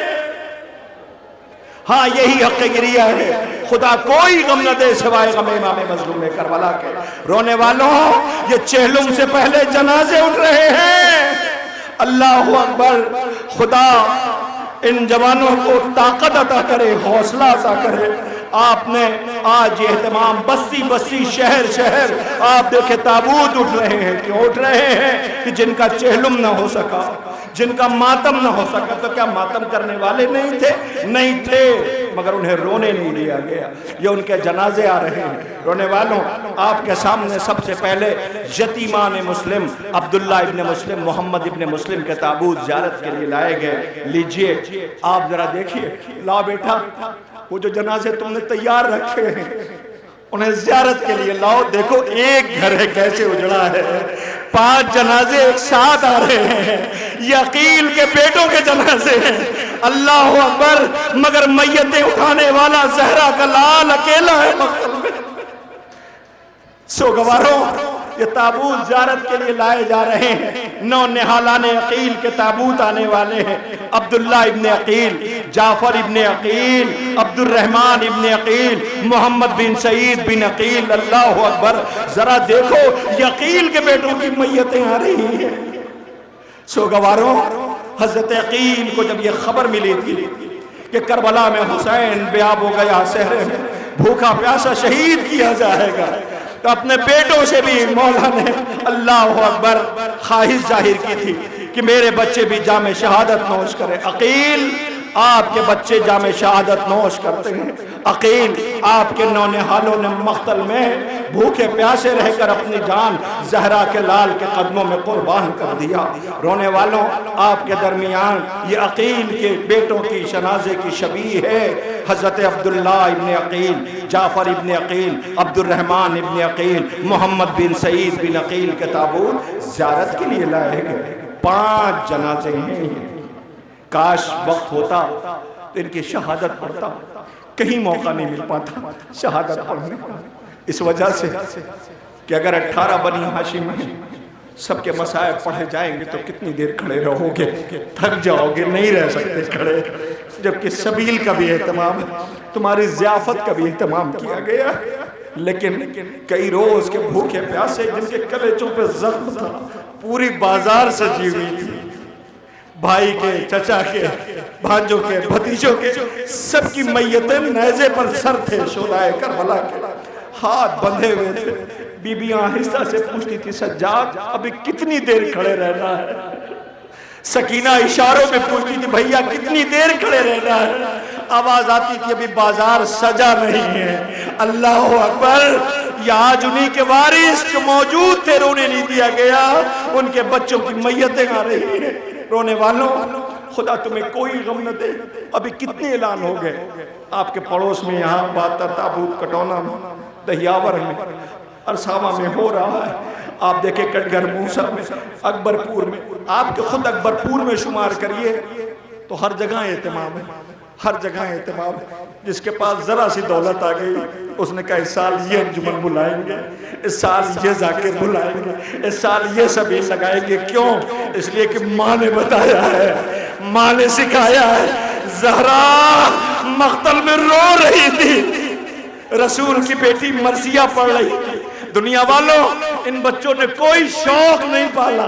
ہاں یہی حق گریہ ہے، خدا کوئی غم نہ دے سوائے غم امام مظلوم کربلا کے۔ رونے والوں یہ چہلم سے پہلے جنازے اٹھ رہے ہیں۔ اللہ اکبر۔ خدا ان جوانوں کو طاقت عطا کرے، حوصلہ عطا کرے۔ آپ نے آج یہ اہتمام بستی بستی شہر شہر آپ دیکھیں تابوت اٹھ رہے ہیں، کیوں اٹھ رہے ہیں کہ جن کا چہلم نہ ہو سکا، جن کا ماتم نہ ہو سکا تو کیا ماتم کرنے والے نہیں تھے؟ نہیں تھے، مگر انہیں رونے نہیں دیا گیا۔ یہ ان کے جنازے آ رہے ہیں۔ رونے والوں، آپ کے سامنے سب سے پہلے یتیمان مسلم عبداللہ ابن مسلم، محمد ابن مسلم کے تابوت زیارت کے لیے لائے گئے۔ لیجئے آپ ذرا دیکھیے، لا بیٹا وہ جو جنازے تم نے تیار رکھے ہیں انہیں زیارت کے لیے لاؤ۔ دیکھو ایک گھر ہے کیسے اجڑا ہے، 5 جنازے ایک ساتھ آ رہے ہیں، یہ عقیل کے بیٹوں کے جنازے ہیں۔ اللہ اکبر، مگر میتیں اٹھانے والا زہرا کا لال اکیلا ہے مقتل میں۔ سوگواروں، یہ تابوت زیارت کے لیے لائے جا رہے ہیں۔ 9 نہالان عقیل کے تابوت آنے والے ہیں۔ عبداللہ ابن عقیل، جعفر ابن عقیل، عبد الرحمن ابن عقیل، محمد بن سعید بن عقیل۔ اللہ اکبر، ذرا دیکھو یہ عقیل کے بیٹوں کی میتیں آ رہی ہیں۔ سوگواروں، حضرت عقیل کو جب یہ خبر ملی تھی کہ کربلا میں حسین بے آب ہو گیا، صحرے میں بھوکا پیاسا شہید کیا جائے گا، تو اپنے بیٹوں سے بھی مولا نے اللہ اکبر خواہش ظاہر کی تھی کہ میرے بچے بھی جام شہادت نوش کریں۔ عقیل، آپ کے بچے جام شہادت نوش کرتے ہیں۔ عقیل، آپ کے نونہالوں نے مقتل میں بھوکے پیاسے رہ کر اپنی جان زہرا کے لال کے قدموں میں قربان کر دیا۔ رونے والوں، آپ کے درمیان یہ عقیل کے بیٹوں کی جنازے کی شبیہ ہے۔ حضرت عبداللہ ابن عقیل، جعفر ابن عقیل، عبد الرحمن ابن عقیل، محمد بن سعید بن عقیل کے تابوت زیارت کے لیے لائے گئے۔ 5 جنازے ہیں۔ کاش وقت ہوتا تو ان کی شہادت پڑھتا، کہیں موقع نہیں مل پاتا شہادت پڑھنے کا، اس وجہ سے کہ اگر 18 بنی ہاشم میں سب کے مسائب پڑھے جائیں گے تو کتنی دیر کھڑے رہو گے، تھک جاؤ گے، نہیں رہ سکتے کھڑے۔ جبکہ سبیل کا بھی اہتمام، تمہاری ضیافت کا بھی اہتمام کیا گیا، لیکن کئی روز کے بھوکے پیاسے جن کے کلیجوں پہ زخم تھا، پوری بازار سجی ہوئی تھی، بھائی کے، چچا کے، بھانجوں کے، بھتیجوں کے، سب کی میتیں نیزے پر سر تھے شہدائے کربلا کے، ہاتھ بندھے ہوئے تھے۔ بیبیاں آہستہ سے پوچھتی تھی سجاد ابھی کتنی دیر کھڑے رہنا ہے؟ سکینہ اشاروں میں پوچھتی تھی بھیا کتنی دیر کھڑے رہنا ہے؟ آواز آتی تھی ابھی بازار سجا نہیں ہے۔ اللہ اکبر، یہ آج انہی کے وارث جو موجود تھے رونے نہیں دیا گیا، ان کے بچوں کی میتیں آ رہی ہیں۔ رونے والوں، خدا تمہیں کوئی غم نہ دے۔ ابھی کتنے اعلان ہو گئے آپ کے پڑوس میں، یہاں باتر، تابوت، کٹونا میں، دہیاور میں، ارساوا میں ہو رہا ہے۔ آپ دیکھیں کٹگر موسیٰ میں، اکبرپور میں، آپ کے خود اکبرپور میں شمار کریے تو ہر جگہ اہتمام ہے، ہر جگہ اہتمام ہے۔ جس کے پاس ذرا سی دولت آ گئی اس نے کہا اس سال یہ انجمن بلائیں گے، اس سال یہ ذاکر بلائیں گے، اس سال یہ سبیل لگائیں گے۔ کیوں؟ اس لیے کہ ماں نے بتایا ہے، ماں نے سکھایا ہے۔ زہرا مقتل میں رو رہی تھی، رسول کی بیٹی مرثیہ پڑھ رہی تھی۔ دنیا والوں، ان بچوں نے کوئی شوق نہیں پالا،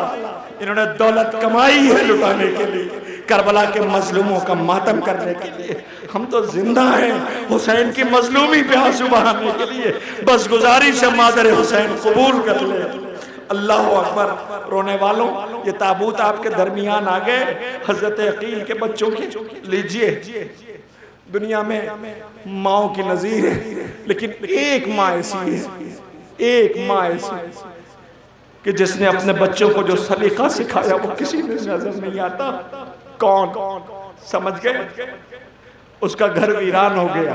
انہوں نے دولت کمائی ہے لٹانے کے لیے، کربلا کے مظلوموں کا ماتم کرنے کے لیے۔ ہم تو زندہ ہیں حسین کی مظلومی پہ آنسو بہانے کے لیے، بس گزارش ہے مادر حسین قبول کر لے۔ اللہ اکبر، رونے والوں، یہ تابوت آپ کے درمیان آ گئے حضرت عقیل کے بچوں کے۔ لیجئے، دنیا میں ماں کی نظیر ہے، لیکن ایک ماں ایسی ہے، ایک ماں ایسی ہے کہ جس نے اپنے بچوں کو جو سلیقہ سکھایا وہ کسی میں نظر نہیں آتا۔ کون؟ سمجھ گئے؟ اس کا گھر ویران ہو گیا،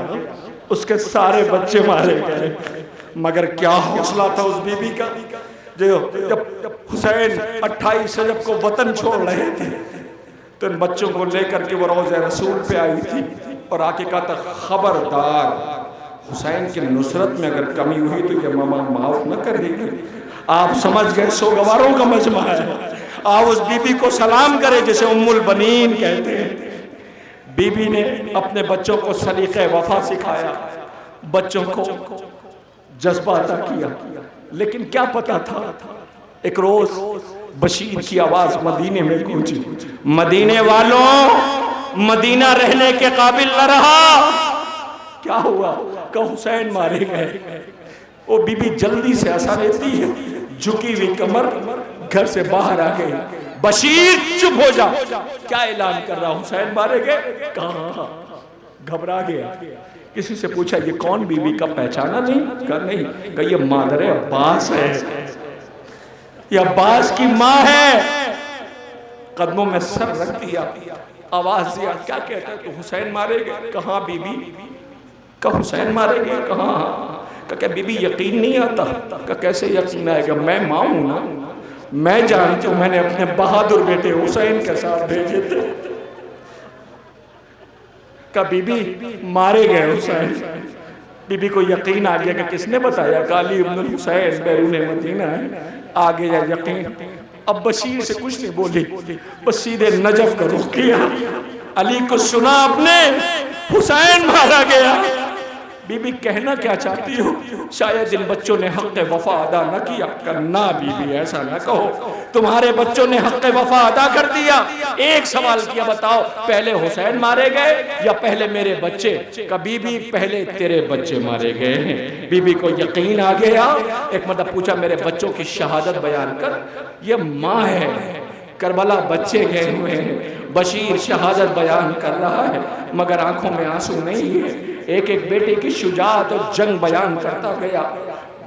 اس کے سارے بچے مارے گئے، مگر کیا حوصلہ تھا اس بی بی کا، جب حسین 28 رجب کو وطن چھوڑ رہے تھے تو ان بچوں کو لے کر کے وہ روضہ رسول پہ آئی تھی اور آ کے کہا تھا خبردار حسین کی نصرت میں اگر کمی ہوئی تو یہ ماما معاف نہ کرے گی۔ آپ سمجھ گئے سوگواروں کا مجمع ہے۔ آپ اس بی بی کو سلام کرے جسے ام البنین کہتے ہیں۔ بی بی نے اپنے بچوں کو سلیقہ وفا سکھایا، بچوں کو جذبہ عطا کیا، لیکن کیا پتا تھا ایک روز بشیر کی آواز مدینے میں گونجی، مدینے والوں مدینہ رہنے کے قابل نہ رہا۔ کیا ہوا؟ کہ حسین مارے گئے۔ وہ بی بی جلدی سے ایسا لیتی ہے، جھکی ہوئی کمر گھر سے باہر آ گئی، بشیر چپ ہو جا، کیا اعلان کر رہا؟ حسین مارے گئے؟ کہاں؟ گھبرا گیا۔ کسی سے پوچھا یہ کون بی بی کا پہچانا نہیں؟ کہا نہیں۔ کہا یہ مادر عباس ہے، یہ عباس کی ماں ہے۔ قدموں میں سر رکھ دیا، آواز دیا، کیا کہتا ہے تو؟ حسین مارے گئے؟ کہاں بی بی؟ کہا حسین مارے گئے؟ کہاں؟ کہ بی بی یقین نہیں آتا؟ کہ کیسے یقین آئے گا؟ میں ماں ہوں نا، میں جانتی ہوں، میں نے اپنے بہادر بیٹے حسین کے ساتھ بھیجے تھے۔ کہ بی بی مارے گئے حسین۔ بی بی کو یقین آ گیا کہ کس نے بتایا؟ کہ علی ابن الحسین بیرون مدینہ ہے۔ آ گیا یقین۔ اب بشیر سے کچھ نہیں بولی، بس سیدھے نجف کا رخ کیا۔ علی کو سنا آپ نے حسین مارا گیا۔ بی بی کہنا کیا چاہتی ہو؟ شاید ان بچوں نے حق وفا ادا نہ کیا۔ کرنا بی بی ایسا نہ کہو، تمہارے بچوں نے حق وفا ادا کر دیا۔ ایک سوال کیا، بتاؤ پہلے حسین مارے گئے یا پہلے میرے بچے؟ کہ بی بی پہلے تیرے بچے مارے گئے ہیں۔ بی بی کو یقین آ گیا۔ ایک مرتبہ پوچھا میرے بچوں کی شہادت بیان کر۔ یہ ماں ہے، کربلا بچے گئے ہوئے ہیں، بشیر شہادت بیان کر رہا ہے مگر آنکھوں میں آنسو نہیں ہے۔ ایک ایک بیٹے کی شجاعت اور جنگ بیان کرتا گیا۔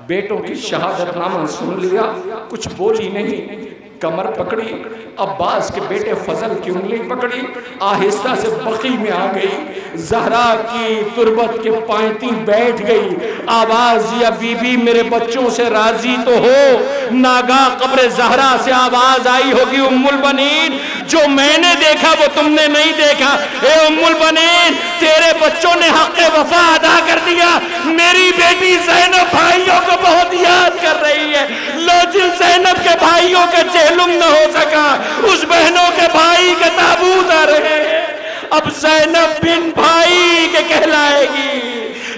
بیٹوں کی شہادت نامہ سن لیا، کچھ بولی نہیں، کمر پکڑی، عباس کے بیٹے فضل کی انگلی پکڑی، آہستہ سے بقی میں آ گئی، زہرا کی تربت کے پائنتی بیٹھ گئی، آواز دیا بی بی میرے بچوں سے راضی تو ہو؟ ناگاہ قبر زہرا سے آواز آئی ہوگی ام البنین جو میں نے دیکھا وہ تم نے نہیں دیکھا۔ اے ام البنین تیرے بچوں نے حق وفا ادا کر دیا، میری بیٹی زینب بھائیوں کو بہت یاد کر رہی ہے۔ لو جن زینب کے بھائیوں کا چہلم نہ ہو سکا، اس بہنوں کے بھائی کے تابوت آ رہے ہیں۔ اب زینب بن بھائی کے کہلائے گی،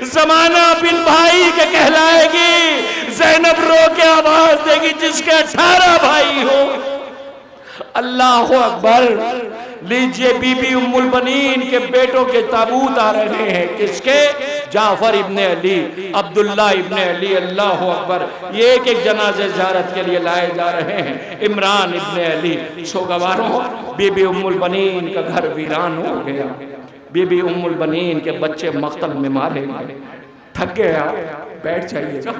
زمانہ بن بھائی کے کہلائے گی۔ زینب رو کے آواز دے گی جس کے 18 بھائی ہو۔ اللہ اکبر۔ لیجئے بی بی ام البنین کے بیٹوں کے تابوت آ رہے ہیں، کس کے؟ جعفر ابن علی، عبداللہ ابن علی، اللہ اکبر۔ یہ ایک ایک جنازے زیارت کے لیے لائے جا رہے ہیں۔ عمران ابن علی، سوگواروں بی بی ام البنین کا گھر ویران ہو گیا۔ بی بی ام البنین کے بچے مقتل میں مارے گئے۔ تھک گیا، بیٹھ جائیے گا،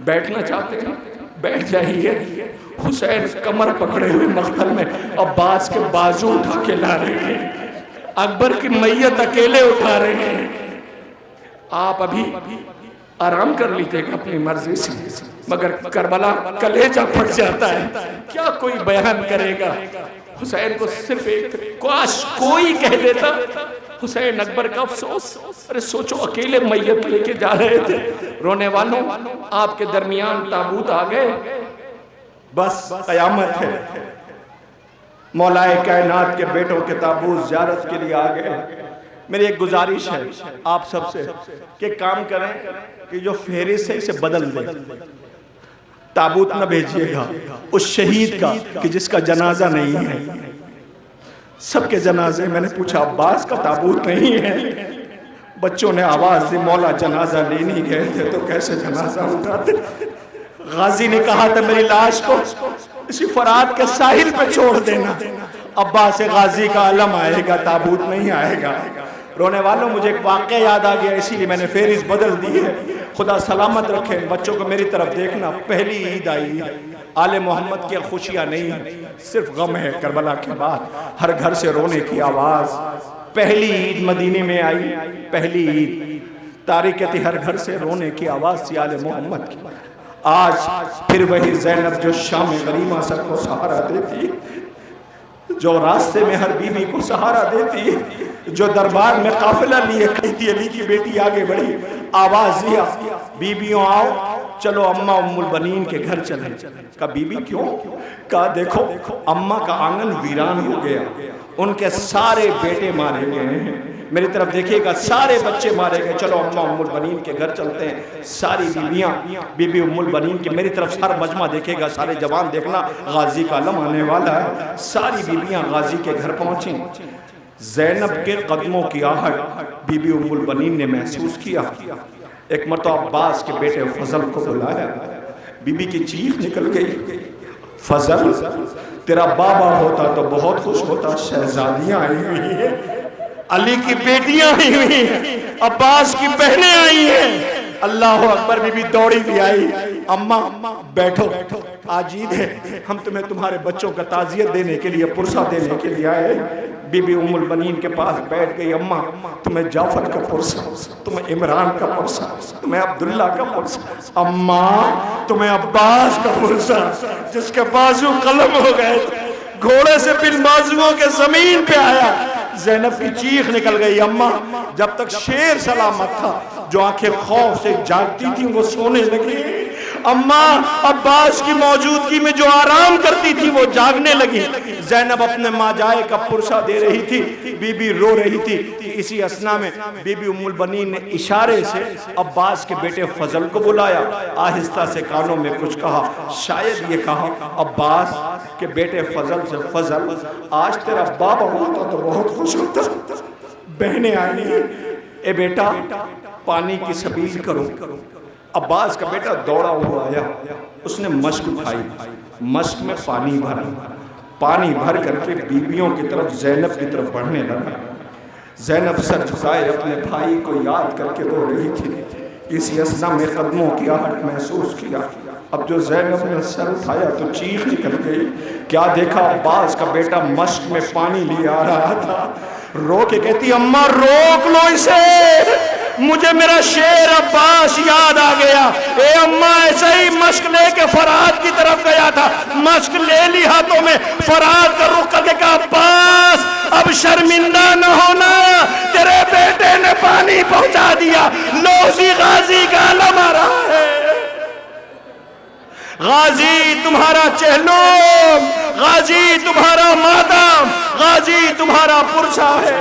بیٹھنا چاہتے ہیں بیٹھ جائیے۔ حسین کمر پکڑے ہوئے مقتل میں، عباس کے بازو اٹھا کے لا رہے ہیں، اکبر کی میت اکیلے اٹھا رہے ہیں۔ آپ ابھی آرام کر لیتے گا اپنی مرضی سے، مگر کربلا کلیجہ پھٹ جاتا ہے، کیا کوئی بیان کرے گا؟ حسین کو صرف ایک کاش کوئی کہہ دیتا حسین اکبر کا افسوس۔ ارے سوچو اکیلے میت لے کے جا رہے تھے۔ رونے والوں آپ کے درمیان تابوت آ گئے، بس قیامت ہے۔ مولا کائنات کے بیٹوں کے تابوت زیارت کے لیے آ گئے۔ میری ایک گزارش ہے آپ سب سے کہ کام کریں کہ جو فہرست ہے اسے بدل دیں۔ تابوت نہ بھیجیے گا اس شہید کا کہ جس کا جنازہ نہیں ہے۔ سب کے جنازے، میں نے پوچھا عباس کا تابوت نہیں ہے، بچوں نے آواز دی مولا جنازہ لینے گئے تھے تو کیسے جنازہ اٹھاتے؟ غازی نے کہا تھا میری لاش کو اسی فرات کے ساحل پہ چھوڑ دینا، عباس غازی کا علم آئے گا، تابوت نہیں آئے گا۔ رونے والوں مجھے ایک واقعہ یاد آ گیا، اسی لیے میں نے فہرست بدل دی ہے۔ خدا سلامت رکھے بچوں کو میری طرف دیکھنا۔ پہلی عید آئی ہے، آل محمد کی خوشیاں نہیں ہیں، صرف غم ہے کربلا کے بعد، ہر گھر سے رونے کی آواز۔ پہلی عید مدینے میں آئی، پہلی عید تاریخ تھی، ہر گھر سے رونے کی آواز تھی آل محمد کی۔ آج پھر وہی زینب جو شام غریمہ سب کو سہارا دیتی، جو راستے میں ہر بیوی کو سہارا دیتی، جو دربار میں قافلہ لیے کہتی علی کی بیٹی آگے بڑھی، آواز دیا بیویوں آؤ چلو اماں ام البنین کے گھر چلیں۔ کہا بی بی کیوں؟ کہا دیکھو اماں کا آنگن ویران ہو گیا، ان کے سارے بیٹے مارے گئے ہیں، میری طرف دیکھیے گا سارے بچے مارے گئے، چلو اماں ام البنین کے گھر چلتے ہیں۔ ساری بیویاں بی بی ام البنین کی، میری طرف سارا مجمع دیکھے گا، سارے جوان دیکھنا، غازی کا علم آنے والا ہے۔ ساری بیویاں غازی کے گھر پہنچیں۔ زینب کے قدموں کی آہٹ بی بی ام البنین نے محسوس کیا۔ ایک مرتبہ عباس کے بیٹے فضل کو بلایا، بی بی کی چیخ نکل گئی، فضل تیرا بابا ہوتا تو بہت خوش ہوتا، شہزادیاں آئی ہوئی ہیں، علی کی بیٹیاں آئی ہوئی ہیں، عباس کی بہنیں آئی ہیں۔ اللہ اکبر، بی بی دوڑی بھی آئی، اماں بیٹھو، آج عید ہے، ہم تمہیں تمہارے بچوں کا تعزیت دینے کے لیے، پرسہ دینے کے لیے آئے۔ بی بی ام البنین کے پاس بیٹھ گئی، اماں تمہیں جعفر کا پرسہ، تمہیں عمران کا پرسہ، تمہیں عبداللہ کا پرسہ، اماں تمہیں عباس کا پرسہ، جس کے بازو قلم ہو گئے، گھوڑے سے بن بازوؤں کے زمین پہ آیا۔ زینب کی چیخ نکل گئی، اماں جب تک شیر سلامت تھا، جو آنکھیں خوف سے جاگتی تھیں وہ سونے لگی، اماں عباس کی موجودگی میں جو آرام کرتی تھی وہ جاگنے لگی۔ زینب اپنے ماجائے کا پرسہ دے رہی تھی، بی بی رو رہی تھی۔ اسی اثنا میں بی بی ام البنین نے اشارے سے عباس کے بیٹے فضل کو بلایا، آہستہ سے کانوں میں کچھ کہا، شاید یہ کہا عباس کے بیٹے فضل سے، فضل آج تیرا بابا ہوتا تو بہت خوش ہوتا، بہنیں آئی ہیں، اے بیٹا پانی کی سبیل کرو۔ عباس کا بیٹا دوڑا ہوا آیا، اس نے مشک اٹھائی، مشک میں پانی بھرا، پانی بھر کر کے بیویوں کی طرف، زینب کی طرف بڑھنے لگا۔ زینب سر جھکائے اپنے بھائی کو یاد کر کے رو رہی تھی۔ اسی اثنا میں قدموں کی آہٹ محسوس کیا۔ اب جو زینب نے سر اٹھایا تو چیخ نکل گئی، کیا دیکھا؟ عباس کا بیٹا مشک میں پانی لے آ رہا تھا۔ رو کے کہتی، اماں روک لو اسے، مجھے میرا شیر عباس یاد آ گیا۔ اے اماں ایسے ہی مشک لے کے فرات کی طرف گیا تھا، مشک لے لی ہاتھوں میں، فرات کا رخ کر کے کہا عباس اب شرمندہ نہ ہونا، تیرے بیٹے نے پانی پہنچا دیا، لوزی غازی کا علم آ رہا ہے، غازی تمہارا چہلم، غازی تمہارا ماتم، غازی تمہارا پرسہ ہے۔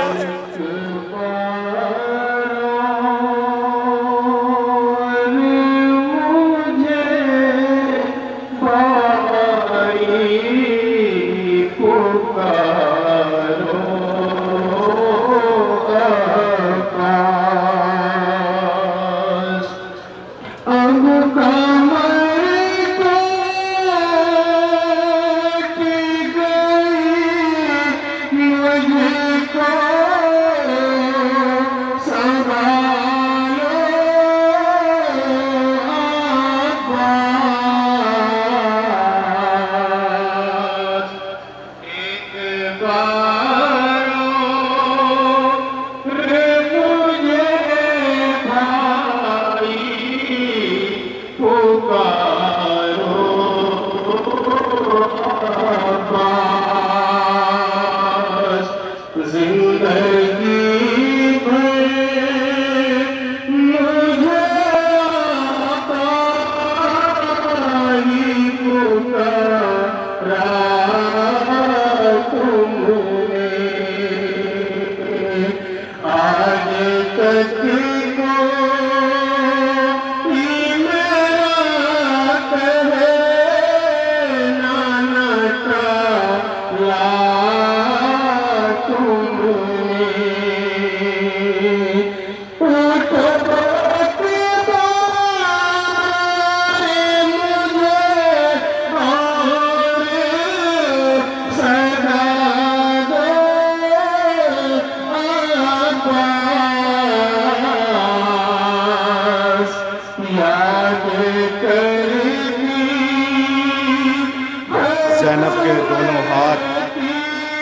زینب کے دونوں ہاتھ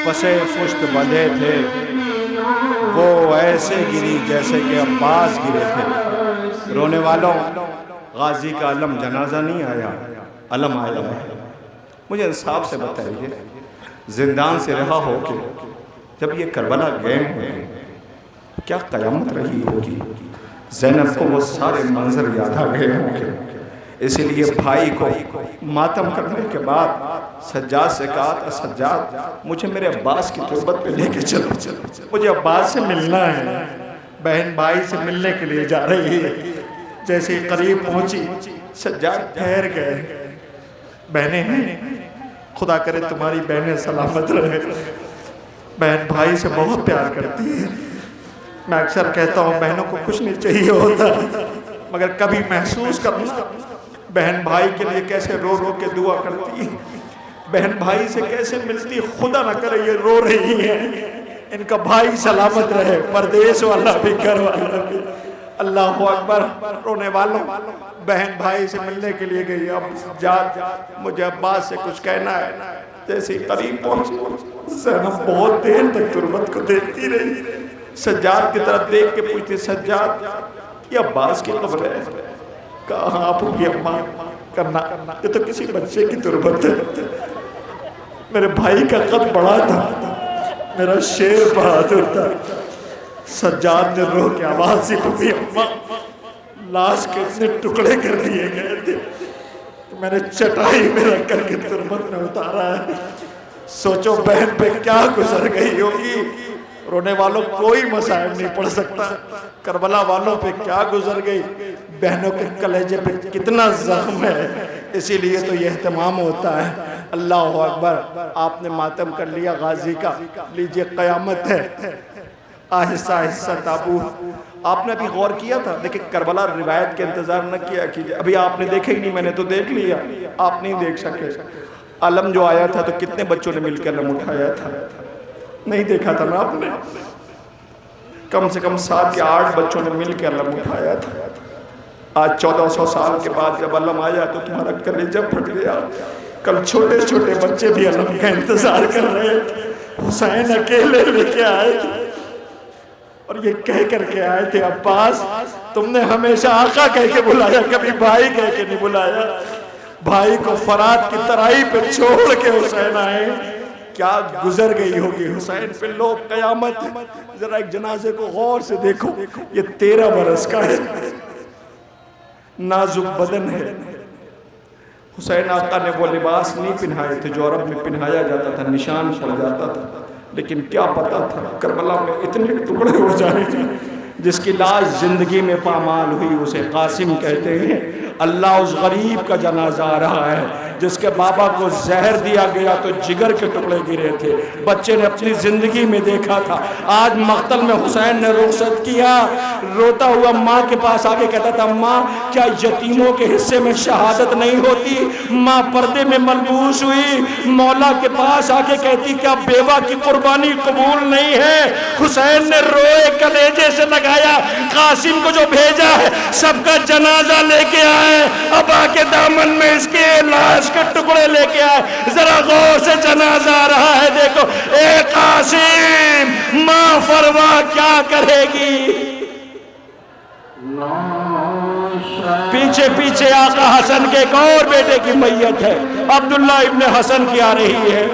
پسے پشت بندھے تھے، وہ ایسے گری جیسے کہ عباس گرے تھے۔ رونے والوں، غازی کا علم جنازہ نہیں آیا، علم آیا ہے۔ مجھے انصاف سے بتائیے، زندان سے رہا ہو کے جب یہ کربلا گئے ہیں کیا قیامت رہی ہوگی؟ زینب کو وہ سارے منظر یاد آ گئے ہوں گے، اسی لیے بھائی کو ماتم کرنے کے بعد سجاد سے کہا تھا، سجاد مجھے میرے عباس کی تربت پہ لے کے چلو، مجھے عباس سے ملنا ہے۔ بہن بھائی سے ملنے کے لیے جا رہی ہے، جیسے ہی قریب پہنچی سجاد ٹھہر گئے۔ بہنیں ہیں، خدا کرے تمہاری بہنیں سلامت رہے، بہن بھائی سے بہت پیار کرتی ہے۔ میں اکثر کہتا ہوں بہنوں کو کچھ نہیں چاہیے ہوتا، مگر کبھی محسوس کرنا بہن بھائی کے لیے کیسے رو رو کے دعا کرتی ہے۔ بہن بھائی سے کیسے ملتی، خدا نہ کرے یہ رو رہی ہیں، ان کا بھائی سلامت رہے، پردیس والا بھی گھر والا بھی۔ اللہ اکبر۔ رونے والوں، بہن بھائی سے ملنے کے لیے گئی، اب سجاد مجھے عباس سے کچھ کہنا ہے۔ جیسے قریب پہنچی، زینب بہت دیر تک تربت کو دیکھتی رہی، سجاد کی طرف دیکھ کے پوچھتی، سجاد یہ عباس کی قبر ہے؟ کہاں آپ ہوگی اماں؟ کرنا یہ تو کسی بچے کی تربت ہے، میرے بھائی کا قد بڑا تھا، میرا شیر بہادر تھا۔ سجاد نے رو کے آواز سے کہی، اماں لاش کے اتنے ٹکڑے کر دیے گئے تھے کہ میں نے چٹائی میں رکھ کر کے تربت میں اتارا ہے۔ سوچو بہن پہ کیا گزر گئی ہوگی۔ رونے والوں کوئی مصائب نہیں پڑھ سکتا، کربلا والوں پہ کیا گزر گئی، بہنوں کے کلیجے پہ کتنا زخم ہے، اسی لیے تو یہ اہتمام ہوتا ہے۔ اللہ اکبر۔ آپ نے ماتم کر لیا غازی کا، لیجئے قیامت ہے، آہستہ آہستہ تابوت۔ آپ نے ابھی غور کیا تھا، لیکن کربلا روایت کے انتظار نہ کیا کیجئے، ابھی آپ نے دیکھا ہی نہیں، میں نے تو دیکھ لیا، آپ نہیں دیکھ سکے۔ علم جو آیا تھا تو کتنے بچوں نے مل کر علم اٹھایا تھا؟ نہیں دیکھا تھا نا آپ نے؟ کم سے کم 7 یا 8 بچوں نے مل کے علم اٹھایا تھا۔ آج 1400 سال کے بعد جب علم آیا تو تمہارا کلیجہ پھٹ گیا۔ کل چھوٹے چھوٹے بچے بھی علم کا انتظار کر رہے تھے، حسین اکیلے لے کے آئے تھے اور یہ کہہ کر کے آئے تھے، عباس تم نے ہمیشہ آقا کہہ کے بلایا، کبھی بھائی کہہ کے نہیں بلایا۔ بھائی کو فرات کی ترائی پہ چھوڑ کے حسین آئے، کیا گزر گئی ہوگی حسین پہ۔ لوگ قیامت ہے، ذرا ایک جنازے کو غور سے دیکھو، یہ 13 برس کا ہے، نازک بدن ہے۔ حسین آقا نے وہ لباس نہیں پہنائے تھے جو عرب میں پہنایا جاتا تھا، نشان پڑ جاتا تھا، لیکن کیا پتا تھا کربلا میں اتنے ٹکڑے ہو جائیں گے۔ جس کی لاش زندگی میں پامال ہوئی اسے قاسم کہتے ہیں۔ اللہ اس غریب کا جنازہ آ رہا ہے جس کے بابا کو زہر دیا گیا تو جگر کے ٹکڑے گرے تھے، بچے نے اپنی زندگی میں دیکھا تھا۔ آج مقتل میں حسین نے رخصت کیا، روتا ہوا ماں کے پاس آگے کہتا تھا، ماں کیا یتیموں کے حصے میں شہادت نہیں ہوتی؟ ماں پردے میں ملبوس ہوئی، مولا کے پاس آگے کہتی کیا بیوہ کی قربانی قبول نہیں ہے؟ حسین نے روئے کلیجے سے لگایا، قاسم کو جو بھیجا ہے سب کا جنازہ لے کے آئے، اب آ کے دامن میں اس کے لاش کے ٹکڑے لے کے آئے، ذرا غور سے جنازہ آ رہا ہے، دیکھو اے قاسم ماں فرما کیا کرے گی؟ پیچھے پیچھے آقا حسن کے ایک اور بیٹے کی میت ہے، عبداللہ ابن حسن کی آ رہی ہے۔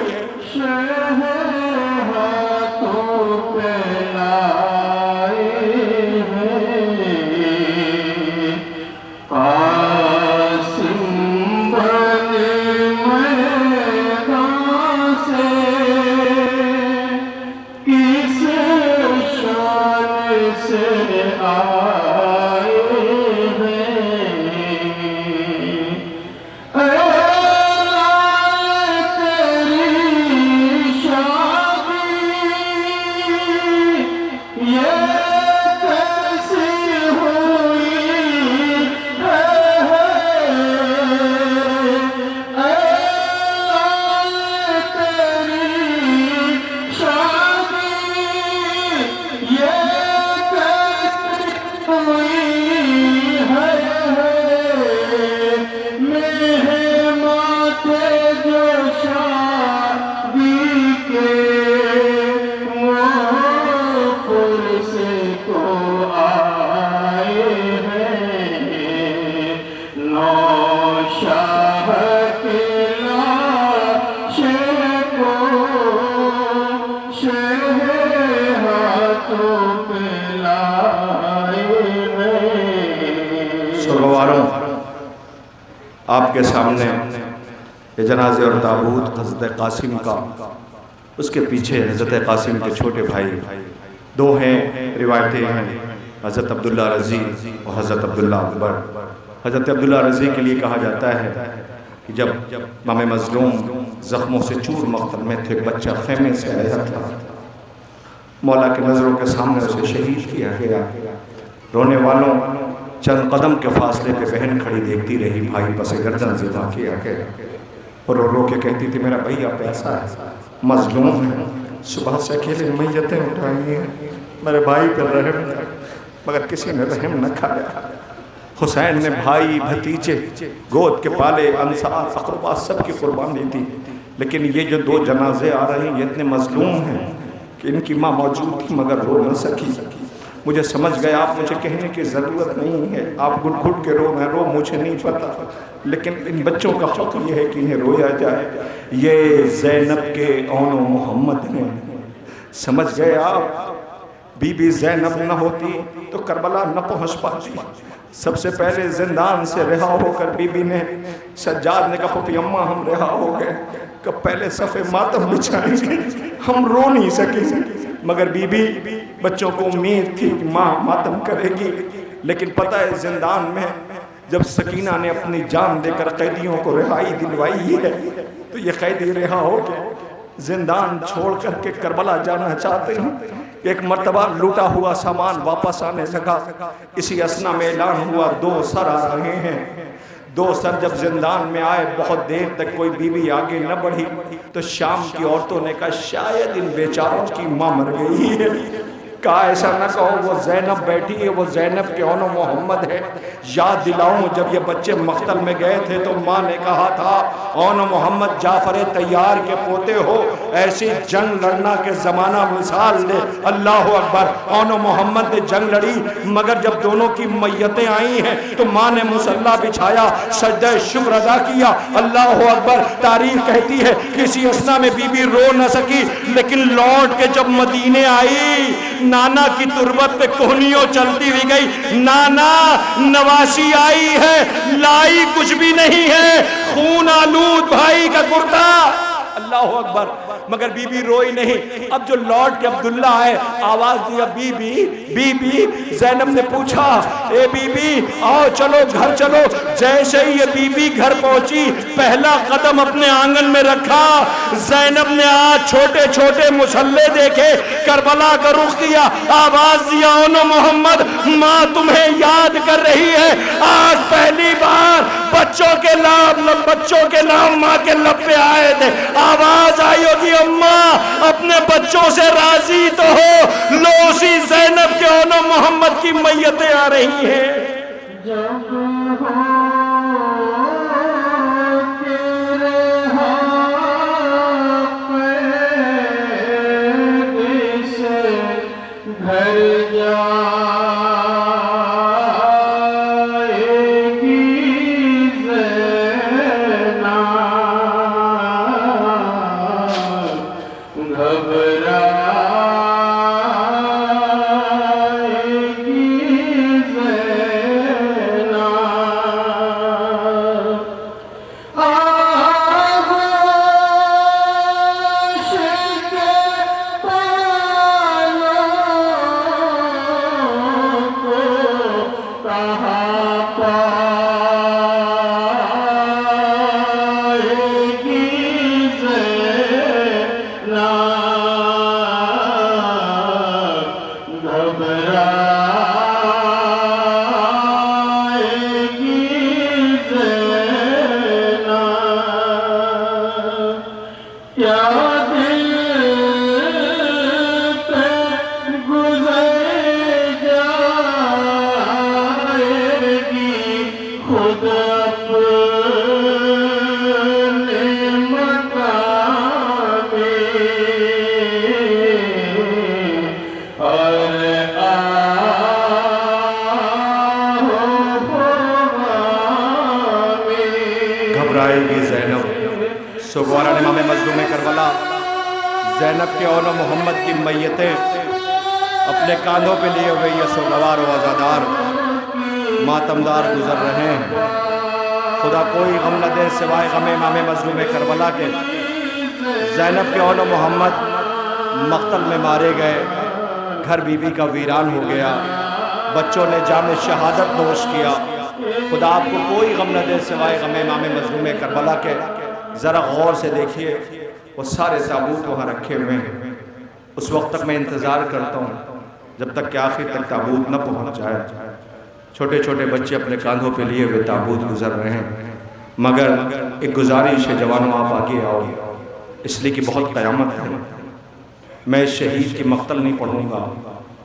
آپ کے سامنے یہ جنازے اور تابوت حضرت قاسم کا، اس کے پیچھے حضرت قاسم کے چھوٹے بھائی دو ہیں، روایتیں ہیں حضرت عبداللہ رضی اور حضرت عبداللہ اکبر۔ حضرت عبداللہ رضی کے لیے کہا جاتا ہے کہ جب امام مظلوم زخموں سے چور مقتل میں تھے، بچہ خیمے سے آیا تھا، مولا کے نظروں کے سامنے اسے شہید کیا گیا۔ رونے والوں چند قدم کے فاصلے پہ بہن کھڑی دیکھتی رہی، بھائی پس گردن ذبح کیا گیا۔ اور رو رو کے کہتی تھی میرا بھیا پیسا ہے، مظلوم ہے، صبح سے اکیلے میتیں اٹھائی ہیں، میرے بھائی پر رحم تھا مگر کسی نے رحم نہ کھایا۔ حسین نے بھائی بھتیجے گود کے پالے، انصار اقربا سب کی قربانی دی، لیکن یہ جو دو جنازے آ رہے ہیں یہ اتنے مظلوم ہیں کہ ان کی ماں موجود تھی مگر رو نہ سکی۔ مجھے سمجھ گیا آپ مجھے کہنے کی ضرورت نہیں ہے، آپ گھٹ گھٹ کے رو، میں رو، مجھے نہیں پتا، لیکن ان بچوں کا حق یہ ہے کہ انہیں رویا جائے۔ یہ زینب کے اون و محمد ہیں، سمجھ گئے آپ؟ بی بی زینب نہ ہوتی تو کربلا نہ پہنچ پاتی۔ سب سے پہلے زندان سے رہا ہو کر بی بی نے، سجاد نے کہا پھپھی اماں ہم رہا ہو گئے، کہ پہلے صفے ماتم بچھائیں گے، ہم رو نہیں سکیں، مگر بی بی بچوں کو امید تھی کہ ماں ماتم کرے گی، لیکن پتہ ہے زندان میں جب سکینہ نے اپنی جان دے کر قیدیوں کو رہائی دلوائی ہے تو یہ قیدی رہا ہو کے زندان چھوڑ کر کے کربلا جانا چاہتے ہیں۔ ایک مرتبہ لوٹا ہوا سامان واپس آنے لگا، اسی اسنا میں اعلان ہوا 2 سر آ رہے ہیں۔ 2 سر جب زندان میں آئے بہت دیر تک کوئی بی بی آگے نہ بڑھی تو شام کی عورتوں نے کہا شاید ان بیچاروں کی ماں مر گئی ہے۔ کہا ایسا نہ کہو، وہ زینب بیٹھی ہے، وہ زینب کے اون و محمد ہے۔ یاد دلاؤں جب یہ بچے مقتل میں گئے تھے تو ماں نے کہا تھا اون و محمد جعفر طیار کے پوتے ہو، ایسی جنگ لڑنا کے زمانہ مثال دے۔ اللہ اکبر، اون و محمد نے جنگ لڑی مگر جب دونوں کی میتیں آئی ہیں تو ماں نے مصلی بچھایا، سجدہ شکر ادا کیا۔ اللہ اکبر، تاریخ کہتی ہے کسی اسنا میں بی بی رو نہ سکی، لیکن لوٹ کے جب مدینے آئی نانا کی تربت پہ کوہنیوں چلتی ہوئی گئی، نانا نواسی آئی ہے، لائی کچھ بھی نہیں ہے، خون آلود بھائی کا کرتا۔ اللہ اکبر، مگر بی بی روئی نہیں۔ اب جو لوٹ کے عبداللہ آئے، آواز دیا بی بی بی بی، زینب نے پوچھا اے بی بی آؤ چلو گھر چلو۔ جیسے ہی یہ بی بی گھر پہنچی پہلا قدم اپنے آنگن میں رکھا، زینب نے آج چھوٹے چھوٹے مسلح دیکھے، کربلا کا رخ کیا، آواز دیا اون و محمد ماں تمہیں یاد کر رہی ہے۔ آج پہلی بار بچوں کے نام ماں کے لب پہ آئے تھے، آواز آئی ہوگی اماں اپنے بچوں سے راضی تو ہو، لو اسی زینب کے اون و محمد کی میتیں آ رہی ہیں۔ سگوارا امام مظلوم کربلا زینب کے اون و محمد کی میتیں اپنے کاندھوں پہ لیے ہوئے یہ سوگوار و عزادار ماتمدار گزر رہے ہیں۔ خدا کوئی غم نہ دے سوائے غم امام مظلوم کربلا کے۔ زینب کے اون و محمد مقتل میں مارے گئے، گھر بی بی کا ویران ہو گیا، بچوں نے جام شہادت نوش کیا۔ خدا آپ کو کوئی غم نہ دے سوائے غم امام مظلوم کربلا کے۔ ذرا غور سے دیکھیے وہ سارے تابوت وہاں رکھے ہوئے ہیں۔ اس وقت تک میں انتظار کرتا ہوں جب تک کہ آخر تک تابوت نہ پہنچ جائے۔ چھوٹے چھوٹے بچے اپنے کاندھوں پہ لیے ہوئے تابوت گزر رہے ہیں۔ مگر ایک گزارش ہے جوانوں، آپ آگے آؤ، اس لیے کہ بہت قیامت ہے۔ میں شہید کی مقتل نہیں پڑھوں گا،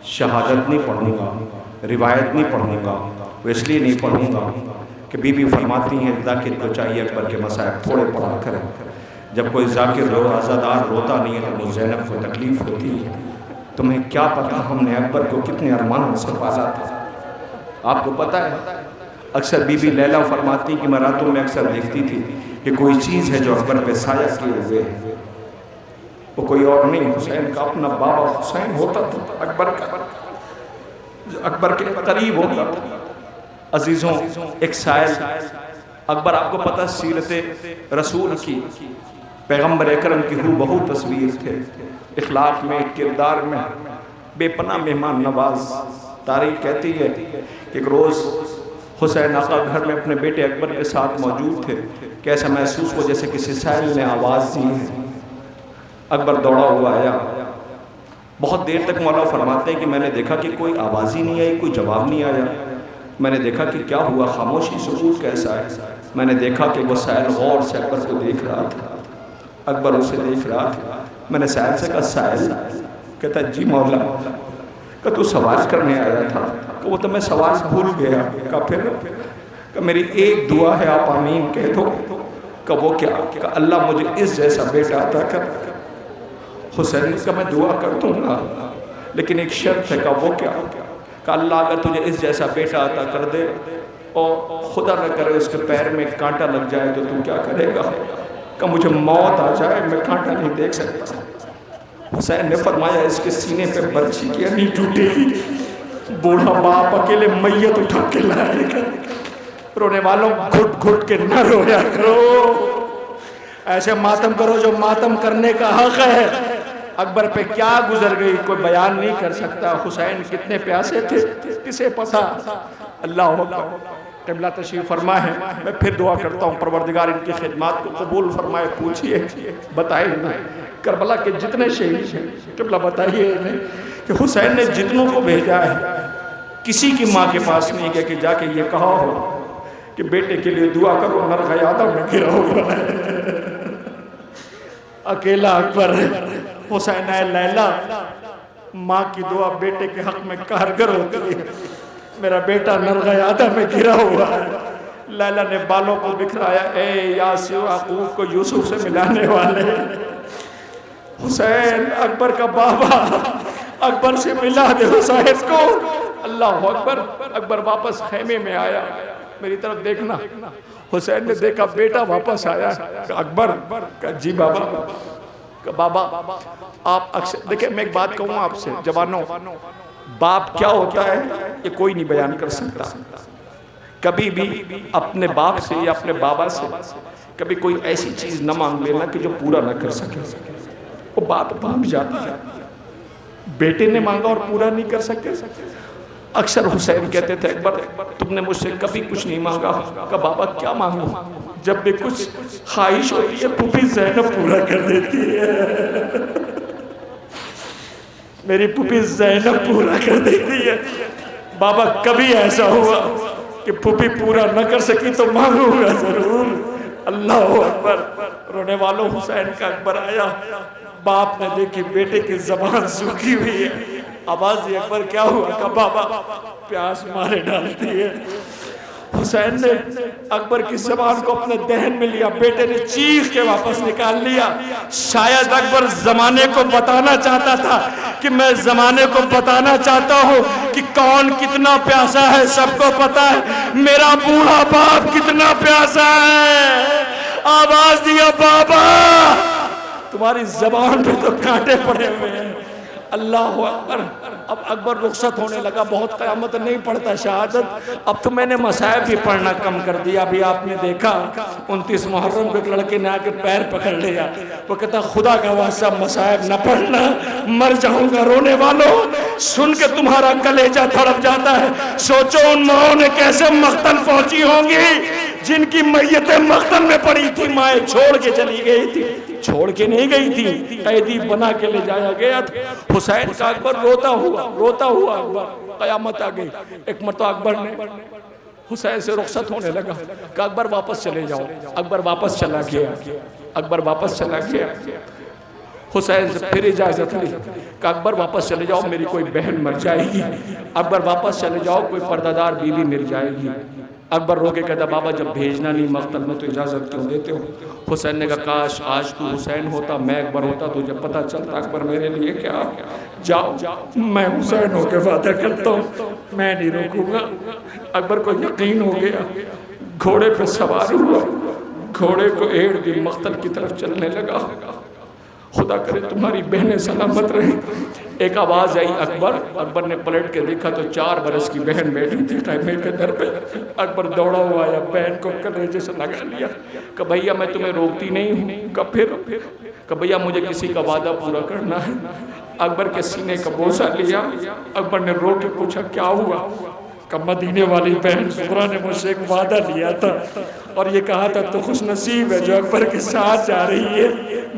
شہادت نہیں پڑھوں گا، روایت نہیں پڑھوں گا، وہ اس لیے نہیں پڑھوں گا کہ بی بی فرماتی ہیں ذاکر کو چاہیے اکبر کے مصائب تھوڑے پڑھا کریں۔ جب کوئی ذاکر عزادار روتا نہیں ہے تو زینب کو تکلیف ہوتی ہے۔ تمہیں کیا پتا ہم نے اکبر کو کتنے ارمانوں سے پالا تھا۔ آپ کو پتا ہے اکثر بی بی لیلہ فرماتی کہ میں راتوں میں اکثر دیکھتی تھی کہ کوئی چیز ہے جو اکبر پہ سایہ کیے ہوئے ہے، وہ کوئی اور نہیں حسین کا اپنا بابا حسین ہوتا تھا، اکبر کے قریب ہوتا تھا۔ عزیزوں ایک سائل اکبر، آپ کو پتہ سیرت رسول کی، پیغمبر اکرم کی ہو بہو تصویر تھے، اخلاق میں، کردار میں بے پناہ مہمان نواز۔ تاریخ کہتی ہے کہ ایک روز حسین آقا گھر میں اپنے بیٹے اکبر کے ساتھ موجود تھے کہ ایسا محسوس ہو جیسے کسی سائل نے آواز دی ہے۔ اکبر دوڑا ہوا آیا، بہت دیر تک مولا فرماتے ہیں کہ میں نے دیکھا کہ کوئی آواز ہی نہیں آئی، کوئی جواب نہیں آیا۔ میں نے دیکھا کہ کیا ہوا، خاموشی سکوت کیسا ہے۔ میں نے دیکھا کہ وہ سائل غور سے اکبر کو دیکھ رہا تھا، اکبر اسے دیکھ رہا تھا۔ میں نے سائل سے کہا سائل، کہتا جی مولا، کہ تو سوال کرنے آیا تھا؟ کہ وہ تو میں سوال بھول گیا۔ کہا پھر؟ کہ میری ایک دعا ہے، آپ آمین کہہ دو۔ کہ وہ کیا؟ کہ اللہ مجھے اس جیسا بیٹا عطا کر۔ حسین نے کہا میں دعا کر دوں گا لیکن ایک شرط ہے۔ کہ وہ کیا؟ کہ اللہ اگر تجھے اس جیسا بیٹا عطا کر دے اور خدا نہ کرے اس کے پیر میں کانٹا لگ جائے تو تو کیا کرے گا؟ کہ مجھے موت آ جائے، میں کانٹا نہیں دیکھ سکتا۔ حسین نے فرمایا اس کے سینے پہ برچھی کیا نہیں ٹوٹے گی، بوڑھا باپ اکیلے میت اٹھا کے لائے گا۔ رونے والوں گھٹ گھٹ کے نہ رویا کرو، ایسے ماتم کرو جو ماتم کرنے کا حق ہے۔ اکبر پہ کیا گزر گئی کوئی بیان نہیں کر سکتا۔ حسین کتنے پیاسے تھے کسے پتا۔ اللہ اکبر۔ قبلہ تشریف فرما ہے، میں پھر دعا کرتا ہوں پروردگار ان کی خدمات کو قبول فرمائے۔ پوچھئے بتائیں کربلا کے جتنے شہید ہیں، قبلہ بتائیے انہیں کہ حسین نے جتنوں کو بھیجا ہے کسی کی ماں کے پاس نہیں گیا کہ جا کے یہ کہا ہو کہ بیٹے کے لیے دعا کرو نرغ یادہ میں گرا ہوا ہے۔ اکیلا اکبر ہے۔ حسین اے لیلہ، ماں کی دعا بیٹے کے حق میں کارگر ہوتی ہے۔ میرا بیٹا نرغ یادہ میں گرا ہوا ہے۔ لیلہ نے بالوں کو بکھرایا، اے یاسر یعقوب کو یوسف سے ملانے والے۔ حسین اکبر کا بابا، اکبر سے ملا دے حسین کو۔ اللہ اکبر۔ اکبر واپس خیمے میں آیا، میری طرف دیکھنا۔ حسین نے دیکھا بیٹا واپس آیا۔ اکبر کہا جی بابا۔ کہ بابا آپ اکثر دیکھیں، میں ایک بات کہوں آپ سے جوانوں، باپ کیا ہوتا ہے یہ کوئی نہیں بیان کر سکتا۔ کبھی بھی اپنے باپ سے یا اپنے بابا سے کبھی کوئی ایسی چیز نہ مانگ لینا کہ جو پورا نہ کر سکے۔ وہ بات بھول جاتا ہے، بیٹے نے مانگا اور پورا نہیں کر سکے۔ اکثر حسین کہتے تھے اکبر تم نے مجھ سے کبھی کچھ نہیں مانگا۔ کہ بابا کیا مانگوں؟ جب بھی کچھ خواہش ہوتی ہے پھوپھی زینب پورا کر دیتی ہے، میری پھوپھی زینب پورا کر دیتی ہے۔ بابا کبھی ایسا ہوا کہ پھوپھی پورا نہ کر سکی تو مانگوں گا ضرور۔ اللہ اکبر۔ رونے والوں حسین کا اکبر آیا، باپ نے دیکھی بیٹے کی زبان سوکھی ہوئی ہے۔ آواز اکبر کیا ہوا؟ کہ بابا پیاس مارے ڈالتی ہے۔ حسین نے اکبر کی زبان کو اپنے دہن میں لیا، بیٹے نے چیخ کے واپس نکال لیا۔ شاید اکبر زمانے کو بتانا چاہتا تھا کہ میں زمانے کو بتانا چاہتا ہوں کہ کون کتنا پیاسا ہے، سب کو پتا ہے میرا بوڑھا باپ کتنا پیاسا ہے۔ آواز دیا بابا تمہاری زبان پہ تو کانٹے پڑے ہوئے ہیں۔ اللہ اکبر۔ اب اکبر رخصت ہونے لگا، بہت قیامت نہیں پڑھتا شہادت، اب تو میں نے مصائب بھی پڑھنا کم کر دیا۔ ابھی آپ نے دیکھا 29 محرم کو ایک لڑکے نے آ کے پیر پکڑ لیا، وہ کہتا خدا کا واسطہ مصائب نہ پڑھنا، مر جاؤں گا۔ رونے والوں سن کے تمہارا کلیجہ تڑپ جاتا ہے۔ سوچو ان ماؤں نے کیسے مقتل پہنچی ہوں گی جن کی میتیں مقتل میں پڑی تھی، مائیں چھوڑ کے چلی گئی تھی، چھوڑ کے نہیں گئی تھی، قیدی بنا کے لے جایا گیا تھا۔ حسین کا اکبر روتا ہوا اکبر، قیامت آ گئی۔ ایک مرتبہ اکبر نے حسین سے رخصت ہونے لگا کہ اکبر واپس چلے جاؤ. اکبر واپس چلا گیا. اکبر واپس چلا گیا. حسین سے پھر اجازت لی کہ اکبر واپس چلے جاؤ، میری کوئی بہن مر جائے گی. اکبر واپس چلے جاؤ، کوئی پردہ دار بیوی مر جائے گی. اکبر رو کے کہتا بابا جب بھیجنا نہیں مقتل میں تو اجازت کیوں دیتے ہو؟ حسین نے کہا کاش آج تو حسین ہوتا میں اکبر ہوتا، تجھے پتہ چلتا اکبر میرے لیے کیا. جاؤ میں حسین ہو کے وعدہ کرتا ہوں میں نہیں روکوں گا. اکبر کو یقین ہو گیا، گھوڑے پہ سوار ہوا، گھوڑے کو ایڑ دی، مقتل کی طرف چلنے لگا. خدا کرے تمہاری بہنیں سلامت رہیں. ایک آواز آئی اکبر. اکبر نے پلٹ کے دیکھا تو 4 برس کی بہن بیٹھی تھی خیمے کے در پہ. اکبر دوڑا ہوا آیا، بہن کو کلیجے سے لگا لیا کہ بھیا میں تمہیں روکتی نہیں ہوں. کہ پھر کہ بھیا مجھے کسی کا وعدہ پورا کرنا ہے. اکبر کے سینے کا بوسہ لیا. اکبر نے رو کے پوچھا کیا ہوا؟ کہ مدینے والی بہن زہرا نے مجھ سے ایک وعدہ لیا تھا اور یہ کہا تھا تو خوش نصیب ہے جو اکبر کے ساتھ جا رہی ہے.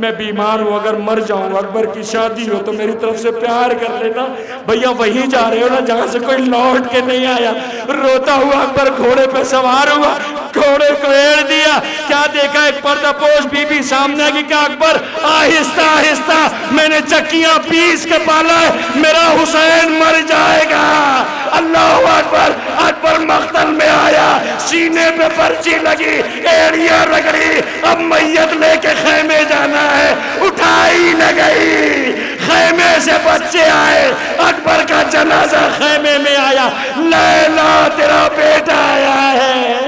میں بیمار ہوں، اگر مر جاؤں، اکبر کی شادی ہو تو میری طرف سے پیار کر لینا. بھیا وہیں جا رہے ہو نا جہاں سے کوئی لوٹ کے نہیں آیا. روتا ہوا اکبر گھوڑے پہ سوار ہوا، گھوڑے کو ایڑ دیا. کیا دیکھا؟ ایک پردہ پوش بی بی سامنے آگی کہ اکبر آہستہ آہستہ میں نے چکیاں پیس کے پالا ہے، میرا حسین مر جائے گا. اللہ اکبر. اکبر مقتل میں آیا، سینے پہ پرچی لگی، ایڑیاں رگڑی. اب میت لے کے خیمے جانا ہے، اٹھائی نہ گئی. خیمے سے بچے آئے، اکبر کا جنازہ خیمے میں آیا. لیلا تیرا بیٹا آیا ہے.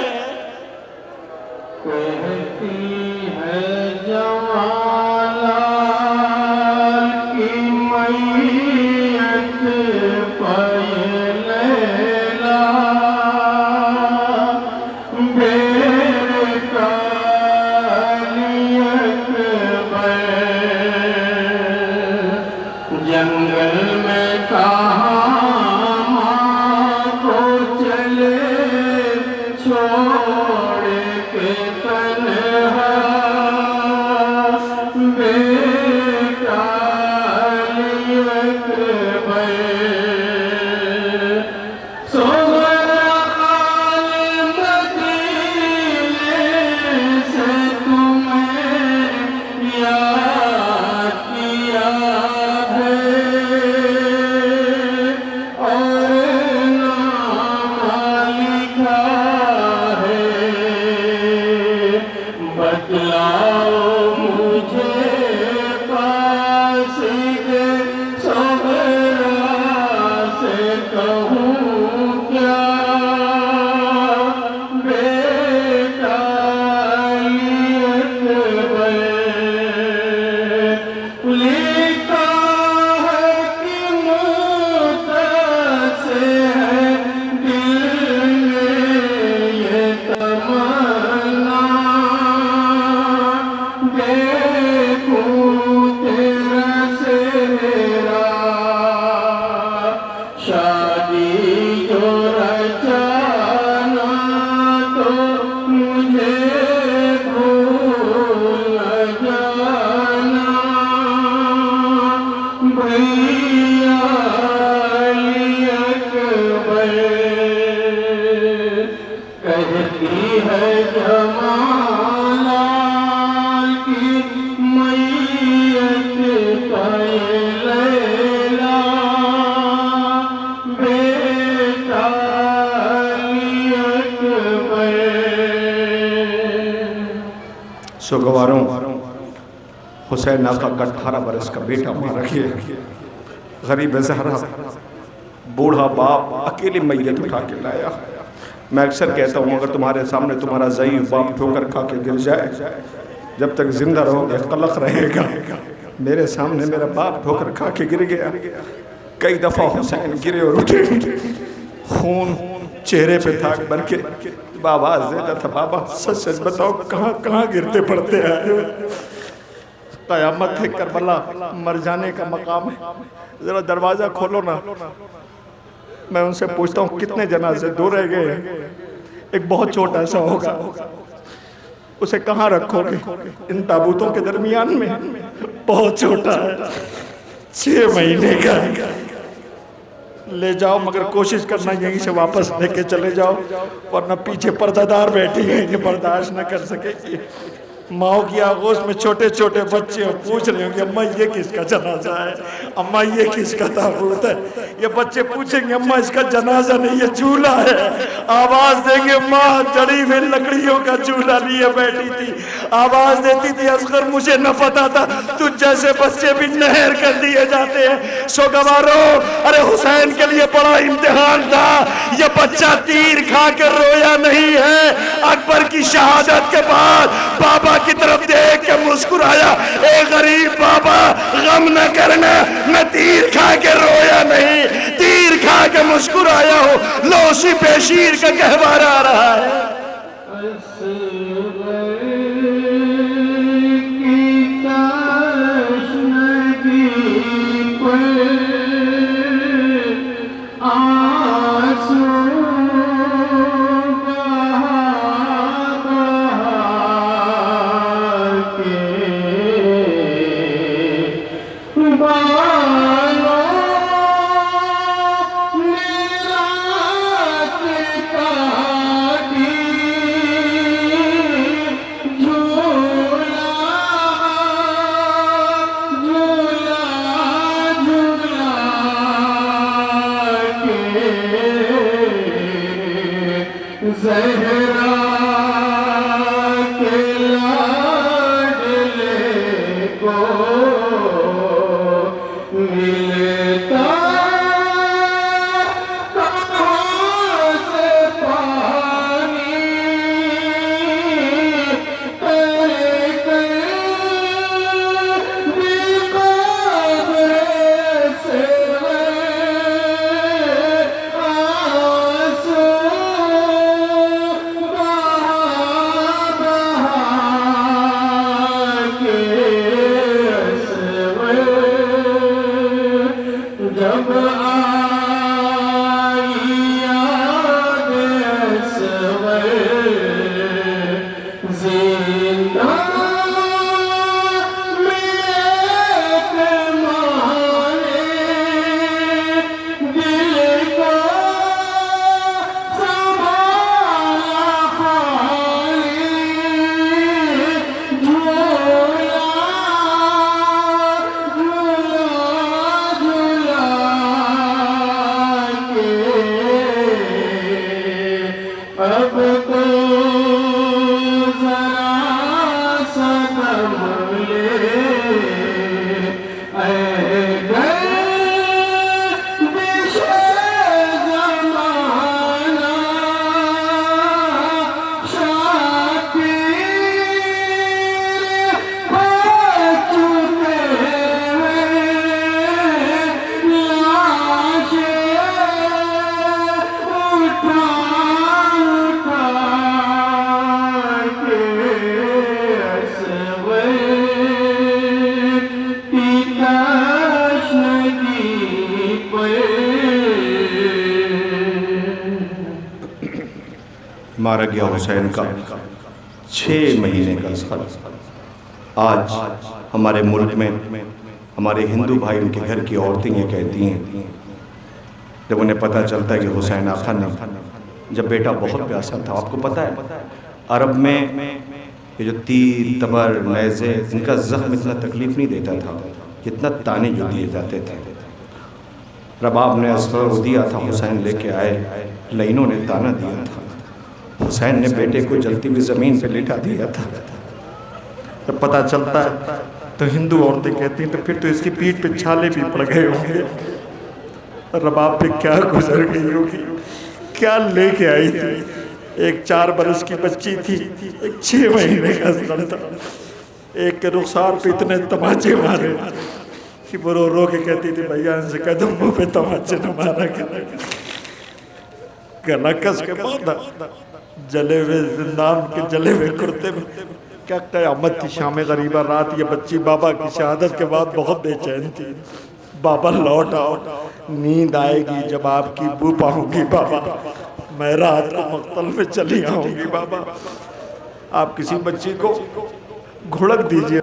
سوگواروں حسین آقا کا 18 برس کا بیٹا مارا گیا. غریب زہرا بوڑھا باپ اکیلی میت اٹھا کے لایا. میں اکثر کہتا ہوں اگر تمہارے سامنے تمہارا ضعیف باپ ٹھوکر کھا کے گر جائے، جب تک زندہ رہو گے قلق رہے گا. میرے سامنے میرا باپ ٹھوکر کھا کے گر گیا. کئی دفعہ حسین گرے اور اٹھے، خون چہرے پہ تھا اکبر کے. بابا زیدہ تھا، بابا سچ سچ بتاؤ کہاں کہاں گرتے پڑتے آئے ہو؟ قیامت ہے، کربلا مر جانے کا مقام ہے. ذرا دروازہ کھولو نا. میں ان سے پوچھتا ہوں کتنے جنازے؟ 2 رہ گئے. ایک بہت چھوٹا سا ہوگا، اسے کہاں رکھو گے؟ ان تابوتوں کے درمیان میں. بہت چھوٹا ہے، 6 مہینے کا. لے جاؤ، مگر کوشش کرنا یہیں سے واپس لے کے چلے جاؤ، ورنہ پیچھے پردہ دار بیٹھی ہیں، یہ برداشت نہ کر سکے گی۔ ماؤں کی آغوش میں چھوٹے چھوٹے بچے پوچھ رہے ہوں گے اماں یہ کس کا جنازہ ہے، اماں یہ کس کا تابوت ہے۔ یہ بچے پوچھیں گے اماں اس کا جنازہ نہیں یہ جھولا ہے، آواز دیں گے ماں جڑی ہوئی لکڑیوں کا جھولا لیے بیٹھی تھی، آواز دیتی تھی اصغر مجھے نہ پتا تھا تجھ جیسے بچے بھی نہر کر دیے جاتے ہیں۔ سو گوارو، ارے حسین کے لیے بڑا امتحان تھا، یہ بچہ تیر کھا کر رویا نہیں ہے، اکبر کی شہادت کے بعد بابا کی طرف دیکھ کے مسکرایا، اے غریب بابا غم نہ کرنا، میں تیر کھا کے رویا نہیں، تیر کھا کے مسکرایا ہوں۔ لو اسی پہ شیر کا گہوارہ آ رہا ہے۔ مارا گیا حسین کا 6 مہینے کا سال۔ آج ہمارے ملک میں ہمارے ہندو بھائی ان کے گھر کی عورتیں یہ کہتی ہیں جب انہیں پتہ چلتا ہے کہ حسین آقا نے جب بیٹا بہت پیاسا تھا، آپ کو پتہ ہے عرب میں یہ جو تیر تبر نیزے ان کا زخم اتنا تکلیف نہیں دیتا تھا جتنا تانے جو دیے جاتے تھے۔ رباب نے اصغر دیا تھا، حسین لے کے آئے، لینوں نے تانا دیا تھا، حسین نے بیٹے کو جلتی ہوئی زمین پہ لٹا دیا تھا۔ جب پتہ چلتا ہے تو ہندو عورتیں کہتی ہیں تو پھر تو اس کی پیٹھ پہ چھالے بھی پڑ گئے ہوں گے، رباب پہ کیا گزر گئی ہوگی، کیا لے کے آئی تھی۔ ایک 4 برس کی بچی تھی، ایک 6 مہینے کا سن تھا، ایک کے رخسار پہ اتنے تماچے مارے کہ وہ رو رو کے کہتی تھی بھیا ان سے کہہ دو منہ پہ تماچے نہ مارا کرے۔ گلا کس کے بعد جلے ہوئے زندان کے جلے ہوئے کرتے میں کیا قیامت تھی۔ شام غریبہ رات یہ بچی بابا کی شہادت کے بعد بہت بے چین تھی، بابا لوٹ آؤ، نیند آئے گی جب آپ کی بو پاؤں گی بابا، میں رات کو مقتل میں چلی آؤں گی بابا۔ آپ کسی بچی کو گھڑک دیجئے۔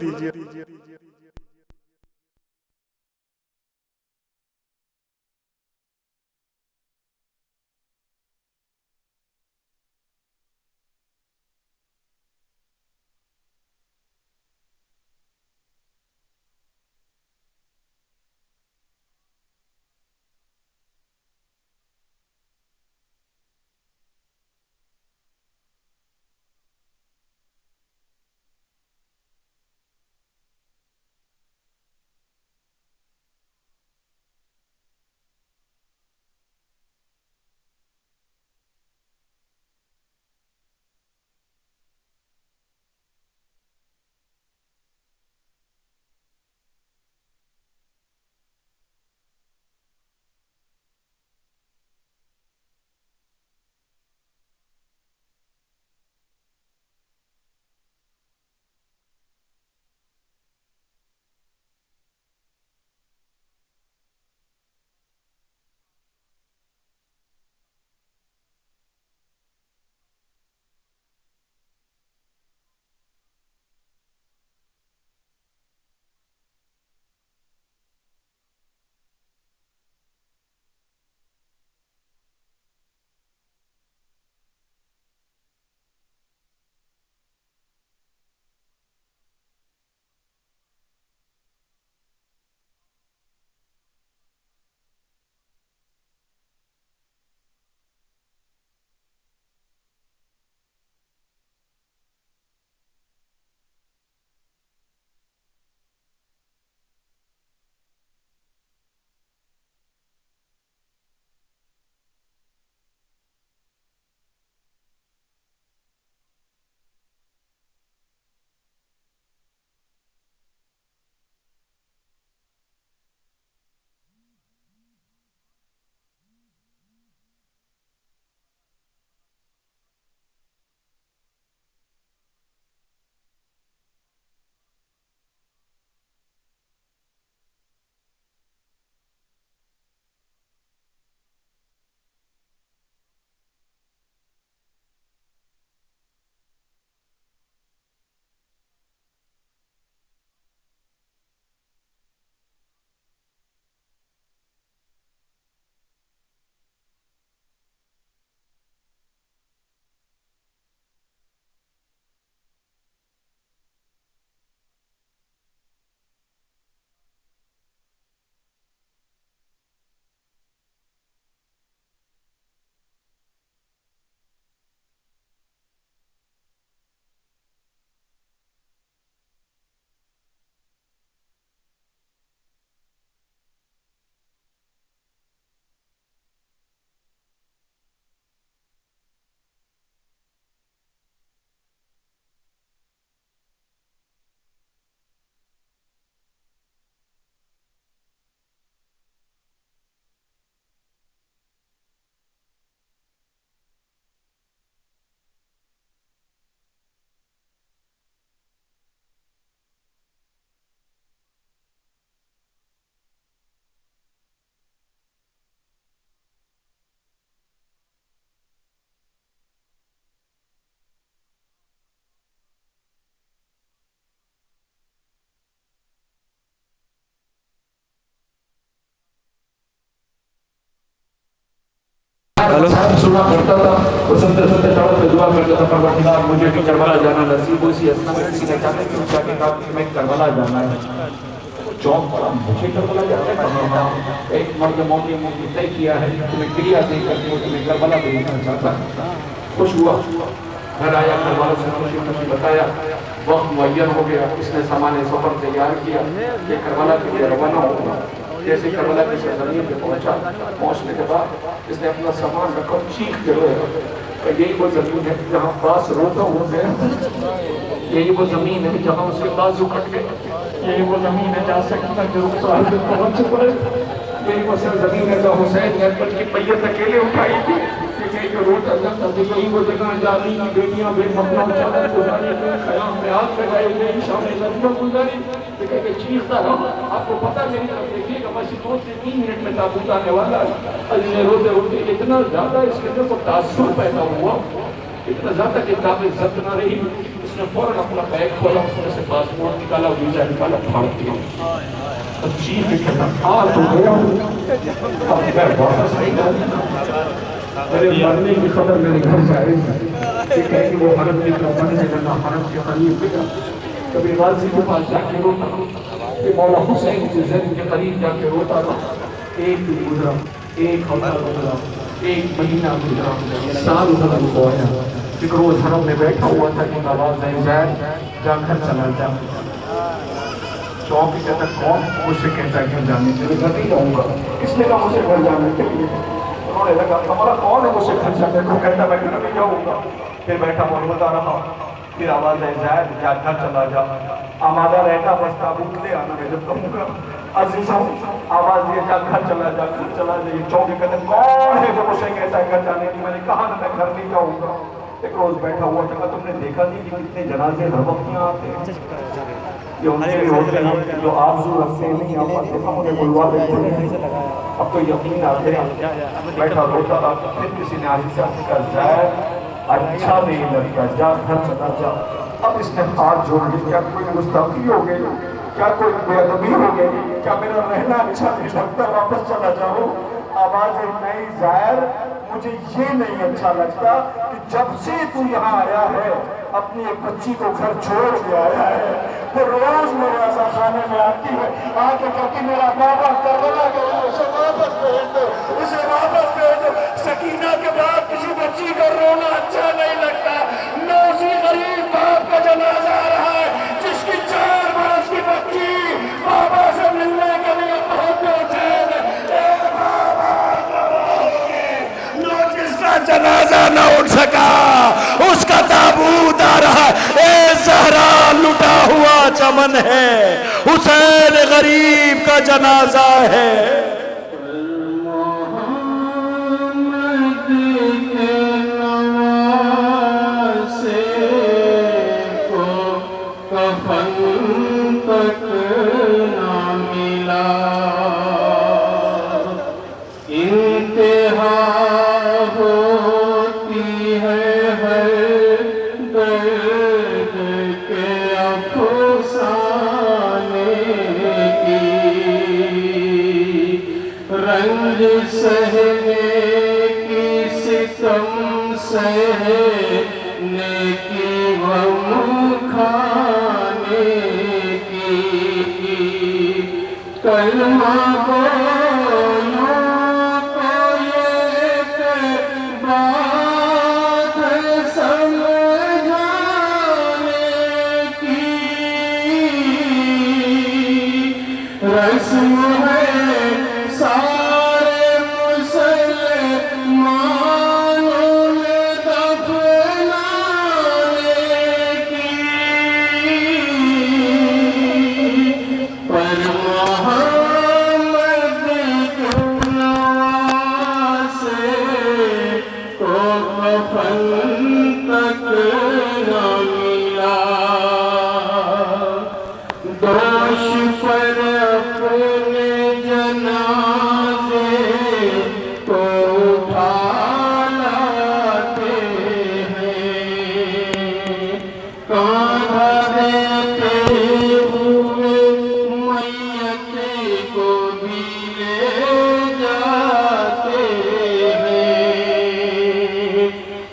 سنا کرتا تھا، وہ سنتے سنتے چڑھتے پہ دعا کرتا تھا پروردگار مجھے بھی کربلا جانا نصیب ہو۔ اسی اسنا میں کسی نے کہا کہ میں کربلا جانا ہے، چونک پڑا مجھے کربلا جانا ہے، کہاں ایک مرد مومن نے طے کیا ہے تمہیں کریا دے کر کے وہ تمہیں کربلا بھیجنا چاہتا ہے۔ خوش ہوا، گھر آیا، گھر والوں سے خوشی خوشی بتایا، وقت معین ہو گیا، اس نے سامان سفر تیار کیا، یہ کربلا کے لیے روانہ ہوگا۔ جیسے کربلا کی سرزمین پہ پہنچا، پہنچنے کے بعد اس نے اپنا سامان رکھا، چیخ کے رویا کہ یہی وہ زمین ہے جہاں باس روتا ہوا گیا، یہی وہ زمین ہے جہاں اس کے بازو کٹ گئے، یہی وہ زمین ہے جہاں سکینہ کے رخسار پہ پہنچ پڑے، یہی وہ زمین ہے جہاں حسین نے اکبر کی میت اکیلے اٹھائی تھی، یہی جو روتا جاتا تھا، یہی وہ جگہ جہاں کی بیٹیاں بے مطلب چادر گزاری کے خیام میں ہاتھ لگائے ہوئے شام نظریوں گزاری، لیکن کہ چیختا رہا۔ آپ کو پتہ میری طرف دیکھیے کہ بس 2 سے 3 منٹ میں تابوت آنے والا ہے۔ علی نے روتے روتے اتنا زیادہ اس کے اندر کو تاثر پیدا ہوا، اتنا زیادہ کہ کتابیں ضبط نہ رہی، اس نے فوراً اپنا بیگ کھولا، اس میں سے پاسپورٹ نکالا، ویزا نکالا، پھاڑ دیا۔ اب چیخ کے کہتا تو گیا ہوں، اب میں واپس نہیں جاؤں، میرے مرنے کی خبر میرے گھر سے آئے گی، یہ کہے کہ وہ حرم کی طرف بڑھنے لگا، حرم کے قریب گیا، کبھی غازی کے پاس جا کے روتا کہ مولا حسین کے زد کے قریب جا کے روتا رہا۔ ایک دن گزرا، ایک ہفتہ گزرا، ایک مہینہ گزرا، سال ختم ہو گیا۔ ایک روز حرم میں بیٹھا ہوا تھا کہ آواز نہیں زید جا گھر چلا جا۔ چونک کے کہتا کون؟ مجھ سے کہتا ہے گھر جانے کے لیے، گھر نہیں جاؤں گا۔ کس نے کہا مجھ سے گھر جانے کے لیے؟ انہوں نے لگا تمہارا کون ہے مجھ سے گھر جانے کو؟ کہتا میں گھر نہیں جاؤں گا۔ پھر بیٹھا روتا رہا، پھر آواز ہے زید جا گھر چلا جا، آمادہ رہنا، بس تابوت لے آنا میں جب کہوں گا۔ عزیزوں آواز یہ جا گھر چلا جا، گھر چلا جا۔ یہ چونکے کہتے کون ہے جو مجھ سے کہتا ہے گھر جانے کی؟ میں نے کہا نا میں گھر نہیں جاؤں گا۔ ایک روز بیٹھا ہوا تھا، تم نے دیکھا نہیں کہ کتنے جنازے ہر وقت یہاں آتے ہیں؟ یہ ان کے ہوتے ہیں جو آرزو رکھتے نہیں آ پاتے، ہم انہیں بلوا دیتے ہیں۔ اب تو یقین آتے ہیں، بیٹھا روتا تھا، پھر کسی نے آج سے کہا زید اچھا نہیں لگتا، جا گھر چلا جا۔ اب اس نے ہاتھ جوڑ لی، کیا کوئی گستاخی ہو گئی؟ کیا کوئی بے ادبی ہو گئی؟ کیا میرا رہنا اچھا نہیں لگتا؟ واپس چلا جاؤ۔ آواز نہیں زید مجھے یہ نہیں اچھا لگتا کہ جب سے تو یہاں آیا ہے اپنی ایک بچی کو گھر چھوڑ کے آیا ہے، وہ روز میرے عزا خانے میں آتی ہے، آ کے کہتی میرا بابا کربلا گیا، اسے واپس بھیج دو، اسے واپس بھیج دو۔ سکینہ کے بعد کسی بچی کا رونا اچھا نہیں لگتا۔ نہ اسی غریب باپ کا جنازہ آ رہا ہے جس کی 4 برس کی بچی بابا سے ملنے کے لیے بہت بےچین ہے۔ ایک بابا جس کا جنازہ نہ اٹھ سکا، اس کا تابوت آ رہا ہے۔ اے زہرا لٹا ہوا چمن ہے، حسین غریب کا جنازہ ہے۔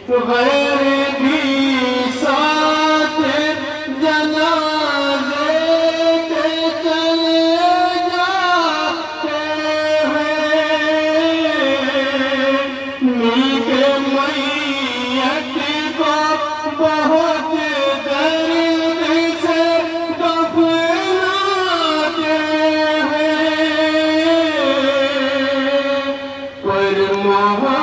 غیر بھی ساتھ جنازے پہ چلے جاتے ہیں، مل کے میت کو بہت درد سے دفناتے ہیں، پر محمد